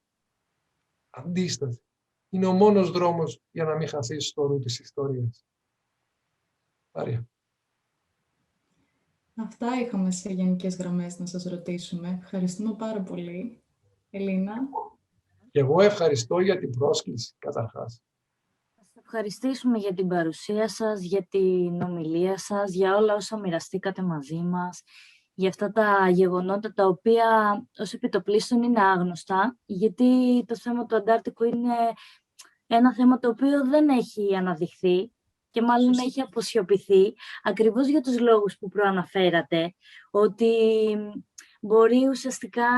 Αντίσταση. Είναι ο μόνος δρόμος για να μην χαθεί στο ρου της ιστορίας. Μαρία. Αυτά είχαμε σε γενικές γραμμές να σας ρωτήσουμε. Ευχαριστούμε πάρα πολύ. Ελίνα. Και εγώ ευχαριστώ για την πρόσκληση, καταρχάς. Θα σας ευχαριστήσουμε για την παρουσία σας, για την ομιλία σας, για όλα όσα μοιραστήκατε μαζί μας, για αυτά τα γεγονότα τα οποία ως επιτοπλίστων είναι άγνωστα, γιατί το θέμα του Αντάρτικου είναι ένα θέμα το οποίο δεν έχει αναδειχθεί και μάλλον έχει αποσιωπηθεί, ακριβώς για τους λόγους που προαναφέρατε, ότι μπορεί ουσιαστικά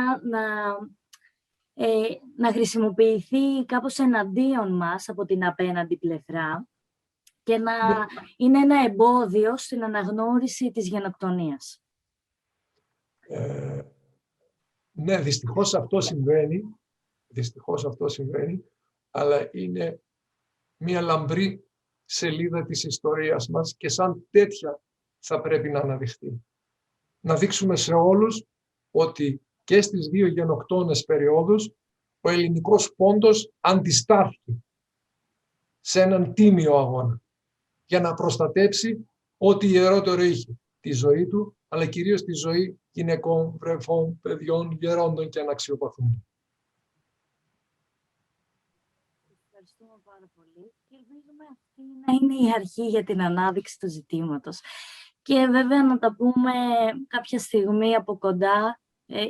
να χρησιμοποιηθεί κάπως εναντίον μας από την απέναντι πλευρά και να είναι ένα εμπόδιο στην αναγνώριση της γενοκτονίας. Ναι, δυστυχώς αυτό συμβαίνει. Δυστυχώς αυτό συμβαίνει, αλλά είναι μια λαμπρή σελίδα της ιστορίας μας και σαν τέτοια θα πρέπει να αναδειχθεί. Να δείξουμε σε όλους ότι και στις δύο γενοκτόνες περιόδους ο ελληνικός πόντος αντιστάθηκε σε έναν τίμιο αγώνα για να προστατέψει ό,τι ιερότερο είχε, τη ζωή του, αλλά κυρίως τη ζωή γυναικών, βρεφών, παιδιών, γερόντων και αναξιοπαθούν. Ευχαριστούμε πάρα πολύ και ελπίζουμε αυτή να είναι η αρχή για την ανάδειξη του ζητήματος. Και βέβαια να τα πούμε κάποια στιγμή από κοντά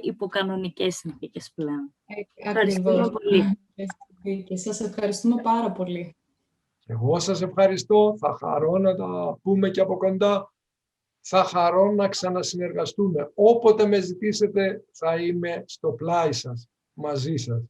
υπό κανονικές συνθήκες πλέον. Ακριβώς. Ευχαριστούμε πολύ. Και σας ευχαριστούμε πάρα πολύ. Εγώ σας ευχαριστώ. Θα χαρώ να τα πούμε και από κοντά. Θα χαρώ να ξανασυνεργαστούμε. Όποτε με ζητήσετε θα είμαι στο πλάι σας, μαζί σας.